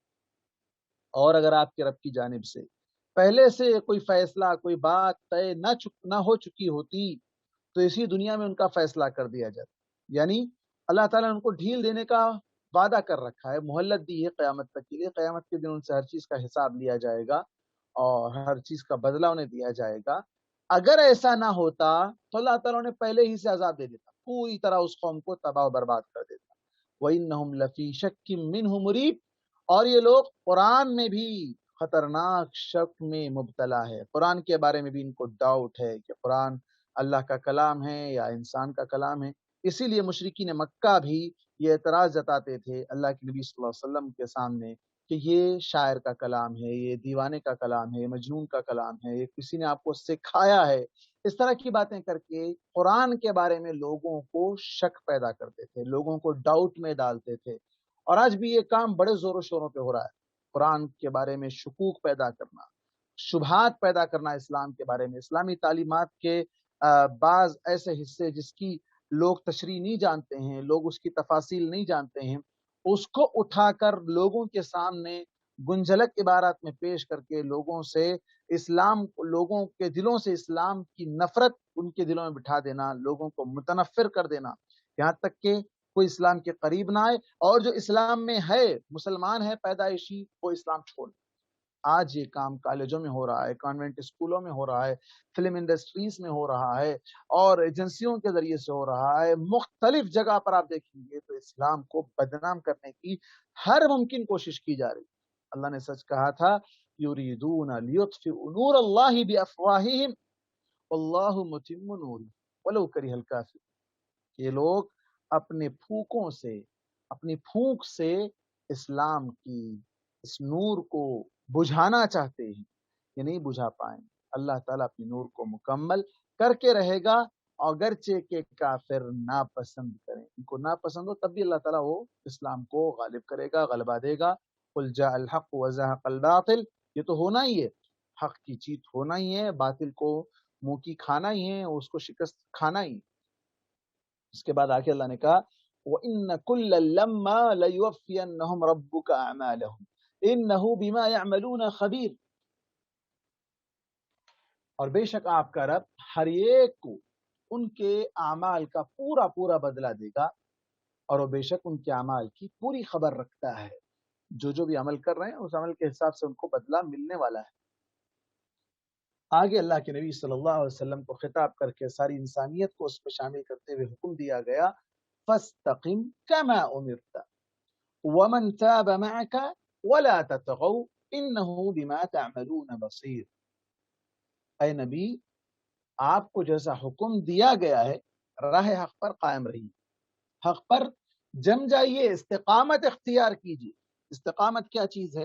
اور اگر آپ کے رب کی جانب سے پہلے سے کوئی فیصلہ، کوئی بات طے نہ ہو چکی ہوتی تو اسی دنیا میں ان کا فیصلہ کر دیا جاتا۔ یعنی اللہ تعالیٰ نے ان کو ڈھیل دینے کا وعدہ کر رکھا ہے، مہلت دی ہے قیامت تک کے لیے، قیامت کے دن ان سے ہر چیز کا حساب لیا جائے گا اور ہر چیز کا بدلہ انہیں دیا جائے گا۔ اگر ایسا نہ ہوتا تو اللہ تعالیٰ نے پہلے ہی سے عذاب دے دیتا، پوری طرح اس قوم کو تباہ و برباد کر دیتا۔ وَإِنَّهُمْ لَفِي شَكٍّ مِّنْهُ مُرِيبٍ، اور یہ لوگ قرآن میں بھی خطرناک شک میں مبتلا ہے، قرآن کے بارے میں بھی ان کو ڈاؤٹ ہے کہ قرآن اللہ کا کلام ہے یا انسان کا کلام ہے۔ اسی لیے مشرکین مکہ بھی یہ اعتراض جتاتے تھے اللہ کے نبی صلی اللہ علیہ وسلم کے سامنے کہ یہ شاعر کا کلام ہے، یہ دیوانے کا کلام ہے، یہ مجنون کا کلام ہے، یہ کسی نے آپ کو سکھایا ہے، اس طرح کی باتیں کر کے قرآن کے بارے میں لوگوں کو شک پیدا کرتے تھے، لوگوں کو ڈاؤٹ میں ڈالتے تھے۔ اور آج بھی یہ کام بڑے زور و شوروں پہ ہو رہا ہے، قرآن کے بارے میں شکوک پیدا کرنا، شبہات پیدا کرنا اسلام کے بارے میں، اسلامی تعلیمات کے بعض ایسے حصے جس کی لوگ تشریح نہیں جانتے ہیں، لوگ اس کی تفاصیل نہیں جانتے ہیں، اس کو اٹھا کر لوگوں کے سامنے گنجلک عبارات میں پیش کر کے لوگوں سے اسلام، لوگوں کے دلوں سے اسلام کی نفرت ان کے دلوں میں بٹھا دینا، لوگوں کو متنفر کر دینا، یہاں تک کہ کوئی اسلام کے قریب نہ آئے، اور جو اسلام میں ہے، مسلمان ہے پیدائشی، وہ اسلام چھوڑ دے۔ آج یہ کام کالجوں میں ہو رہا ہے، کانوینٹ اسکولوں میں ہو رہا ہے، فلم انڈسٹریز میں ہو رہا ہے، اور ایجنسیوں کے ذریعے سے ہو رہا ہے، مختلف جگہ پر آپ دیکھیں گے تو اسلام کو بدنام کرنے کی ہر ممکن کوشش کی جا رہی ہے۔ اللہ نے سچ کہا تھا، یریدون لیطفئوا نور اللہ بافواہہم واللہ متم نورہ ولو کرہ الکافرون۔ یہ لوگ اپنے پھونکوں سے، اپنی پھونک سے اسلام کی اس نور کو بجھانا چاہتے ہیں، یہ نہیں بجھا پائیں۔ اللہ تعالیٰ اپنے نور کو مکمل کر کے رہے گا، اگرچہ کہ کافر ناپسند کریں، ان کو ناپسند ہو تب بھی اللہ تعالیٰ وہ اسلام کو غالب کرے گا، غلبہ دے گا۔ قل جاء الحق وزهق الباطل، یہ تو ہونا ہی ہے، حق کی جیت ہونا ہی ہے، باطل کو منہ کی کھانا ہی ہے، اس کو شکست کھانا ہی ہے۔ اس کے بعد آگے اللہ نے کہا وَإِنَّ كُلًّا لَمَّا لَيُوَفِّيَنَّهُمْ رَبُّكَ أَعْمَالَهُمْ إِنَّهُ بِمَا يَعْمَلُونَ خَبِيرٌ، اور بے شک آپ کا رب ہر ایک کو ان کے اعمال کا پورا پورا بدلہ دے گا، اور وہ بے شک ان کے اعمال کی پوری خبر رکھتا ہے۔ جو بھی عمل کر رہے ہیں اس عمل کے حساب سے ان کو بدلہ ملنے والا ہے۔ آگے اللہ کے نبی صلی اللہ علیہ وسلم کو خطاب کر کے ساری انسانیت کو اس پہ شامل کرتے ہوئے حکم دیا گیا، فَاسْتَقِمْ كَمَا أُمِرْتَ وَمَنْ تَابَ مَعَكَ وَلَا تَطْغَوْا إِنَّهُ بِمَا تَعْمَلُونَ بَصِيرٌ۔ اے نبی، آپ کو جیسا حکم دیا گیا ہے راہ حق پر قائم رہیے، حق پر جم جائیے، استقامت اختیار کیجیے۔ استقامت کیا چیز ہے؟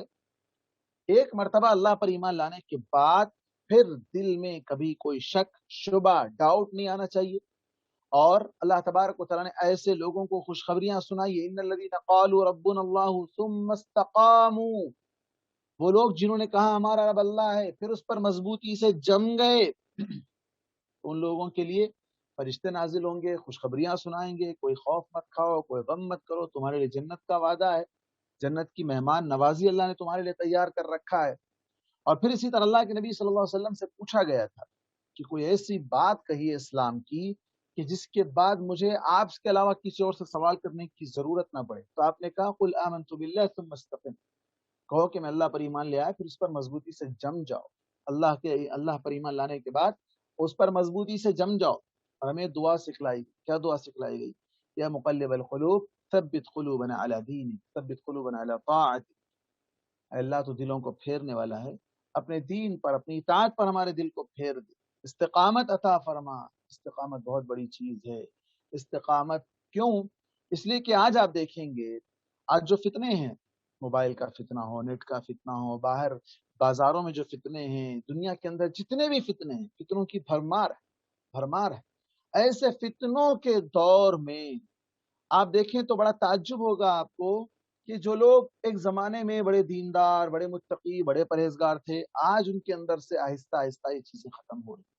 ایک مرتبہ اللہ پر ایمان لانے کے بعد پھر دل میں کبھی کوئی شک، شبہ، ڈاؤٹ نہیں آنا چاہیے، اور اللہ تبارک و تعالیٰ نے ایسے لوگوں کو خوشخبریاں سنائی ہیں، ان الذین قالوا ربنا اللہ ثم استقاموا، وہ لوگ جنہوں نے کہا ہمارا رب اللہ ہے پھر اس پر مضبوطی سے جم گئے، ان لوگوں کے لیے فرشتے نازل ہوں گے، خوشخبریاں سنائیں گے، کوئی خوف مت کھاؤ، کوئی غم مت کرو، تمہارے لیے جنت کا وعدہ ہے، جنت کی مہمان نوازی اللہ نے تمہارے لیے تیار کر رکھا ہے۔ اور پھر اسی طرح اللہ کے نبی صلی اللہ علیہ وسلم سے پوچھا گیا تھا کہ کوئی ایسی بات کہی اسلام کی کہ جس کے بعد مجھے آپ کے علاوہ کسی اور سے سوال کرنے کی ضرورت نہ پڑے، تو آپ نے کہا قل آمنت باللہ ثم استقم، کہو کہ میں اللہ پر ایمان لے آیا پھر اس پر مضبوطی سے جم جاؤ۔ اللہ پر ایمان لانے کے بعد اس پر مضبوطی سے جم جاؤ۔ اور ہمیں دعا سکھلائی گئی، کیا دعا سکھلائی گئی؟ یا مقلب القلوب ثبت قلوبنا علی دینک، ثبت قلوبنا علی طاعتک، اے اللہ تو دلوں کو پھیرنے والا ہے، اپنے دین پر، اپنی اطاعت پر ہمارے دل کو پھیر دے، استقامت عطا فرما۔ استقامت بہت بڑی چیز ہے۔ استقامت کیوں؟ اس لیے کہ آج آپ دیکھیں گے، آج جو فتنے ہیں، موبائل کا فتنہ ہو، نیٹ کا فتنہ ہو، باہر بازاروں میں جو فتنے ہیں، دنیا کے اندر جتنے بھی فتنے ہیں، فتنوں کی بھرمار ہے، بھرمار ہے۔ ایسے فتنوں کے دور میں آپ دیکھیں تو بڑا تعجب ہوگا آپ کو کہ جو لوگ ایک زمانے میں بڑے دیندار، بڑے متقی، بڑے پرہیزگار تھے، آج ان کے اندر سے آہستہ آہستہ یہ چیزیں ختم ہو رہی ہیں۔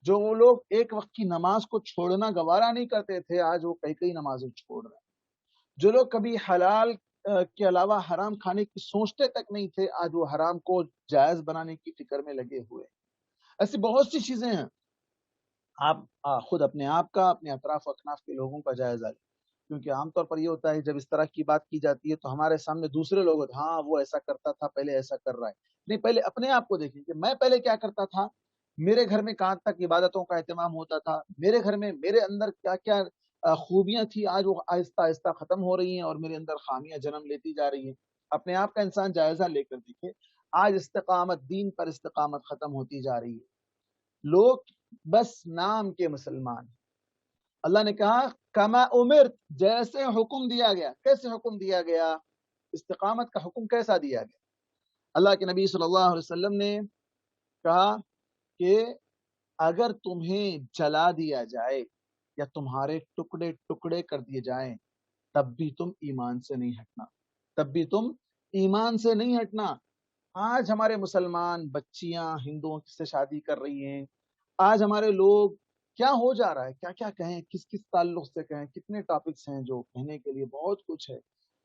جو وہ لوگ ایک وقت کی نماز کو چھوڑنا گوارا نہیں کرتے تھے، آج وہ کئی نمازیں چھوڑ رہے ہیں۔ جو لوگ کبھی حلال کے علاوہ حرام کھانے کی سوچتے تک نہیں تھے، آج وہ حرام کو جائز بنانے کی فکر میں لگے ہوئے ہیں۔ ایسی بہت سی چیزیں ہیں۔ آپ خود اپنے آپ کا، اپنے اطراف و اکناف کے لوگوں کا جائزہ لیں، کیونکہ عام طور پر یہ ہوتا ہے جب اس طرح کی بات کی جاتی ہے تو ہمارے سامنے دوسرے لوگ ہوتے ہیں، ہاں وہ ایسا کرتا تھا، پہلے ایسا کر رہا ہے۔ نہیں، پہلے اپنے آپ کو دیکھیں کہ میں پہلے کیا کرتا تھا، میرے گھر میں کہاں تک عبادتوں کا اہتمام ہوتا تھا، میرے گھر میں میرے اندر کیا کیا خوبیاں تھی، آج وہ آہستہ آہستہ ختم ہو رہی ہیں اور میرے اندر خامیاں جنم لیتی جا رہی ہیں۔ اپنے آپ کا انسان جائزہ لے کر دیکھے، آج استقامت، دین پر استقامت ختم ہوتی جا رہی ہے۔ لوگ بس نام کے مسلمان ہیں۔ اللہ نے کہا کما امرت، جیسے حکم دیا گیا۔ کیسے حکم دیا گیا؟ استقامت کا حکم کیسا دیا گیا؟ اللہ کے نبی صلی اللہ علیہ وسلم نے کہا کہ اگر تمہیں جلا دیا جائے یا تمہارے ٹکڑے ٹکڑے کر دیے جائیں تب بھی تم ایمان سے نہیں ہٹنا، تب بھی تم ایمان سے نہیں ہٹنا۔ آج ہمارے مسلمان بچیاں ہندوؤں سے شادی کر رہی ہیں، آج ہمارے لوگ کیا ہو جا رہا ہے، کیا کیا کہیں، کس کس تعلق سے کہیں، کتنے ٹاپکس ہیں جو کہنے کے لیے بہت کچھ ہے۔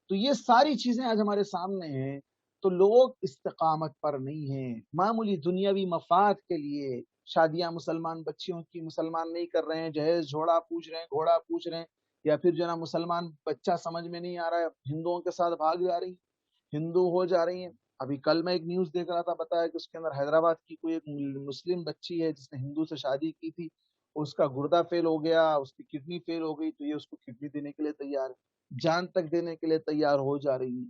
تو یہ ساری چیزیں آج ہمارے سامنے ہیں، تو لوگ استقامت پر نہیں ہیں، معمولی دنیاوی مفاد کے لیے شادیاں مسلمان بچیوں کی مسلمان نہیں کر رہے ہیں، جہیز جھوڑا پوچھ رہے ہیں، گھوڑا پوچھ رہے ہیں، یا پھر جو ہے نا مسلمان بچہ سمجھ میں نہیں آ رہا ہے، ہندوؤں کے ساتھ بھاگ جا رہی ہیں، ہندو ہو جا رہی ہیں۔ ابھی کل میں ایک نیوز دیکھ رہا تھا، بتایا کہ اس کے اندر حیدرآباد کی کوئی ایک مسلم بچی ہے جس نے ہندو سے شادی کی تھی، اس کا گردہ فیل ہو گیا، اس کی کڈنی فیل ہو گئی، تو یہ اس کو کڈنی دینے کے لیے تیار ہے، جان تک دینے کے لیے تیار ہو جا رہی ہے۔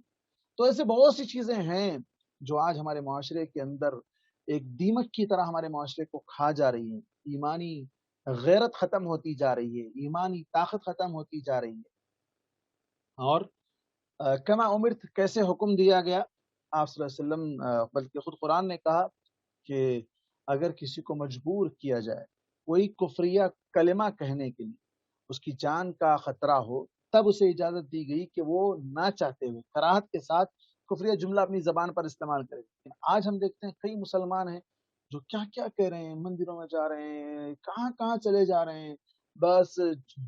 تو ایسے بہت سی چیزیں ہیں جو آج ہمارے معاشرے کے اندر ایک دیمک کی طرح ہمارے معاشرے کو کھا جا رہی ہیں، ایمانی غیرت ختم ہوتی جا رہی ہے، ایمانی طاقت ختم ہوتی جا رہی ہے۔ اور کما امرت کیسے حکم دیا گیا آپ صلی اللہ علیہ وسلم، بلکہ خود قرآن نے کہا کہ اگر کسی کو مجبور کیا جائے کوئی کفریہ کلمہ کہنے کے لیے، اس کی جان کا خطرہ ہو، تب اسے اجازت دی گئی کہ وہ نہ چاہتے ہوئے کراہت کے ساتھ کفریہ جملہ اپنی زبان پر استعمال کرے۔ لیکن آج ہم دیکھتے ہیں کئی مسلمان ہیں جو کیا کیا کہہ رہے ہیں، مندروں میں جا رہے ہیں، کہاں کہاں چلے جا رہے ہیں، بس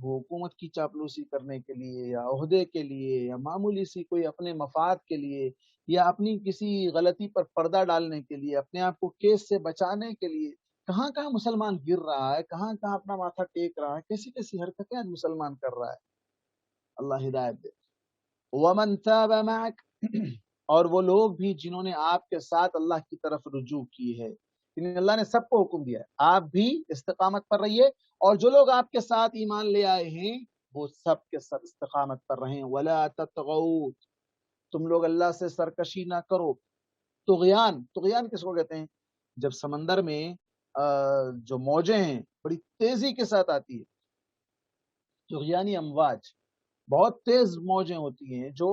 حکومت کی چاپلوسی کرنے کے لیے یا عہدے کے لیے یا معمولی سی کوئی اپنے مفاد کے لیے یا اپنی کسی غلطی پر پردہ ڈالنے کے لیے، اپنے آپ کو کیس سے بچانے کے لیے کہاں کہاں مسلمان گر رہا ہے، کہاں کہاں اپنا ماتھا ٹیک رہا ہے، کیسی کیسی حرکتیں آج مسلمان کر رہا ہے۔ اللہ ہدایت دے۔ ومن تاب معک، اور وہ لوگ بھی جنہوں نے آپ کے ساتھ اللہ کی طرف رجوع کی ہے، یعنی اللہ نے سب کو حکم دیا ہے آپ بھی استقامت پر رہیے، اور جو لوگ آپ کے ساتھ ایمان لے آئے ہیں وہ سب کے سب استقامت پر رہیں۔ ولا تطغوا، تم لوگ اللہ سے سرکشی نہ کرو۔ طغیان کس کو کہتے ہیں؟ جب سمندر میں جو موجیں ہیں بڑی تیزی کے ساتھ آتی ہے، طغیانی امواج، بہت تیز موجیں ہوتی ہیں جو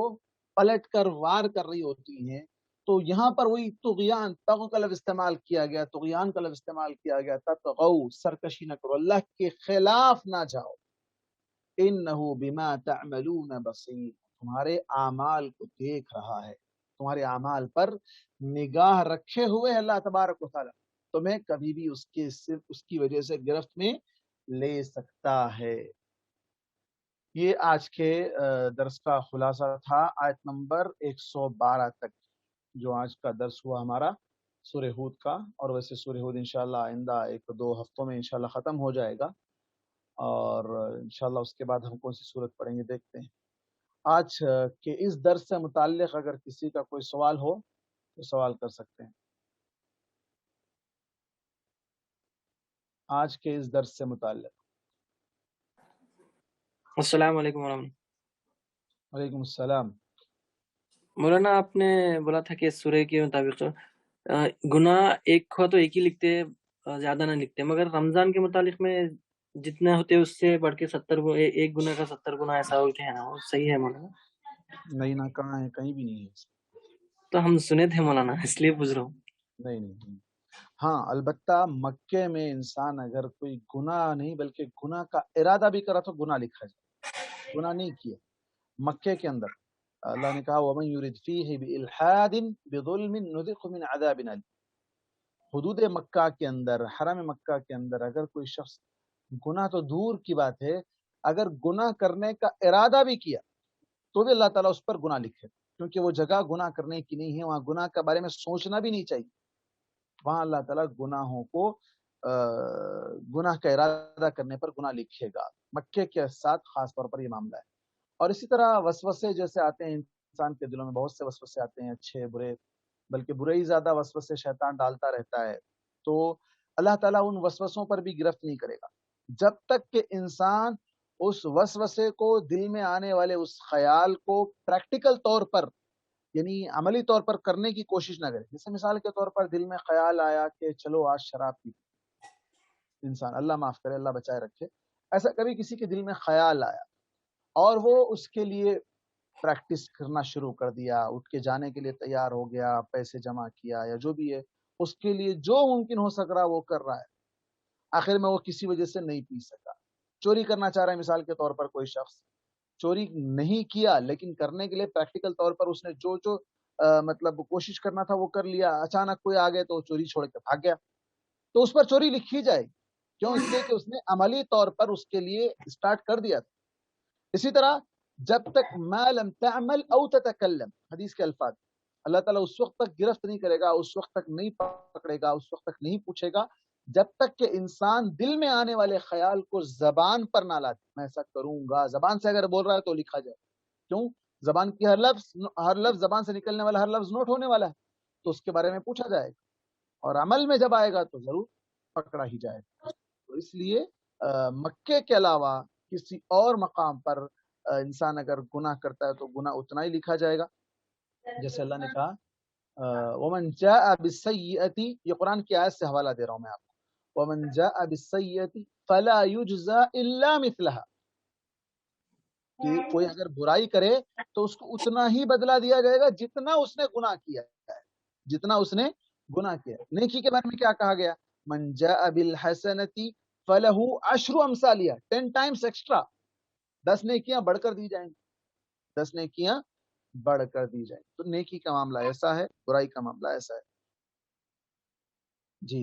پلٹ کر وار کر رہی ہوتی ہیں، تو یہاں پر وہی طغیان، طغو کا لفظ استعمال کیا گیا، طغیان کا لفظ استعمال کیا گیا، تطغوا، سرکشی نہ کرو، اللہ کے خلاف نہ جاؤ۔ انہ بما تعملون بصیر، تمہارے اعمال کو دیکھ رہا ہے، تمہارے اعمال پر نگاہ رکھے ہوئے اللہ تبارک و تعالی تمہیں کبھی بھی صرف اس کی وجہ سے گرفت میں لے سکتا ہے۔ یہ آج کے درس کا خلاصہ تھا، آیت نمبر 112 تک جو آج کا درس ہوا ہمارا سورہ ہود کا، اور ویسے سورہ ہود انشاءاللہ آئندہ 1-2 ہفتوں میں انشاءاللہ ختم ہو جائے گا، اور انشاءاللہ اس کے بعد ہم کون سی سورت پڑھیں گے دیکھتے ہیں۔ آج کے اس درس سے متعلق اگر کسی کا کوئی سوال ہو تو سوال کر سکتے ہیں۔ آج کے اس درس سے متعلق۔ السلام علیکم ورحمۃ۔ وعلیکم السلام۔ مولانا آپ نے بولا تھا کہ سورہ کے مطابق گناہ ایک ہوا تو ایک ہی لکھتے، زیادہ نہ لکھتے، مگر رمضان کے متعلق میں جتنا ہوتے اس سے بڑھ کے 70 ایک گناہ کا 70 گناہ ایسا ہوتے ہیں نا، وہ صحیح ہے مولانا؟ نہیں نہ، کہاں ہے، کہیں بھی نہیں ہے۔ تو ہم سنے تھے مولانا، اس لیے پوچھ رہا ہوں۔ نہیں۔ ہاں البتہ مکے میں انسان اگر کوئی گناہ نہیں بلکہ گناہ کا ارادہ بھی کرا تو گناہ لکھا جائے، گناہ نہیں کیا۔ مکے کے اندر اللہ نے کہا وَمَن يُرِدْ فِيهِ بِإِلْحَادٍ بِظُلْمٍ نُذِقْهُ مِنْ عَذَابٍ أَلِيمٍ۔ حدود مکہ کے اندر، حرم مکہ کے اندر اگر کوئی شخص گناہ تو دور کی بات ہے، اگر گناہ کرنے کا ارادہ بھی کیا تو بھی اللہ تعالیٰ اس پر گناہ لکھے، کیونکہ وہ جگہ گناہ کرنے کی نہیں ہے، وہاں گناہ کے بارے میں سوچنا بھی نہیں چاہیے، وہاں اللہ تعالیٰ گناہوں کو گناہ کا ارادہ کرنے پر گناہ لکھے گا۔ مکے کے ساتھ خاص طور پر یہ معاملہ ہے۔ اور اسی طرح وسوسے جیسے آتے ہیں انسان کے دلوں میں، بہت سے وسوسے آتے ہیں، اچھے برے، بلکہ برے ہی زیادہ وسوسے شیطان ڈالتا رہتا ہے، تو اللہ تعالیٰ ان وسوسوں پر بھی گرفت نہیں کرے گا جب تک کہ انسان اس وسوسے کو، دل میں آنے والے اس خیال کو پریکٹیکل طور پر، یعنی عملی طور پر کرنے کی کوشش نہ کرے۔ جیسے مثال کے طور پر دل میں خیال آیا کہ چلو آج شراب پی، انسان اللہ معاف کرے، اللہ بچائے رکھے، ایسا کبھی کسی کے دل میں خیال آیا اور وہ اس کے لیے پریکٹس کرنا شروع کر دیا، اٹھ کے جانے کے لیے تیار ہو گیا، پیسے جمع کیا یا جو بھی ہے، اس کے لیے جو ممکن ہو سک رہا وہ کر رہا ہے، آخر میں وہ کسی وجہ سے نہیں پی سکا۔ چوری کرنا چاہ رہا ہے مثال کے طور پر کوئی شخص، چوری نہیں کیا لیکن کرنے کے لیے پریکٹیکل طور پر اس نے جو مطلب کوشش کرنا تھا وہ کر لیا، اچانک کوئی آ گئے تو چوری چھوڑ کے بھاگ گیا، تو اس پر چوری لکھی جائے گی، کیوں؟ اس لیے کہ اس نے عملی طور پر اس کے لیے اسٹارٹ کر دیا تھا۔ اسی طرح جب تک ما لم تعمل او تتکلم، حدیث کے الفاظ، اللہ تعالیٰ اس وقت تک گرفت نہیں کرے گا، اس وقت تک نہیں پکڑے گا، اس وقت تک نہیں پوچھے گا جب تک کہ انسان دل میں آنے والے خیال کو زبان پر نہ لاتے۔ میں ایسا کروں گا، زبان سے اگر بول رہا ہے تو لکھا جائے، کیوں؟ زبان کی ہر لفظ زبان سے نکلنے والا ہر لفظ نوٹ ہونے والا ہے، تو اس کے بارے میں پوچھا جائے گا، اور عمل میں جب آئے گا تو ضرور پکڑا ہی جائے گا۔ تو اس لیے مکے کے علاوہ کسی اور مقام پر انسان اگر گناہ کرتا ہے تو گناہ اتنا ہی لکھا جائے گا، جیسے اللہ نے کہا ومن جاء بالسیئۃ، یہ قرآن کی آیت سے حوالہ دے رہا ہوں میں آپ کو، ومن جاء بالسیئۃ فلا یجزى الا مثلها، کہ کوئی اگر برائی کرے تو اس کو اتنا ہی بدلہ دیا جائے گا جتنا اس نے گناہ کیا ہے، جتنا اس نے گناہ کیا۔ نیکی کے بارے میں کیا کہا گیا؟ من جاء بالحسنۃ فلہ عشر امثالها، 10 ٹائمز ایکسٹرا، 10 نیکیاں بڑھ کر دی جائیں گی، 10 نیکیاں بڑھ کر دی جائیں گی۔ تو نیکی کا معاملہ ایسا ہے، برائی کا معاملہ ایسا ہے۔ جی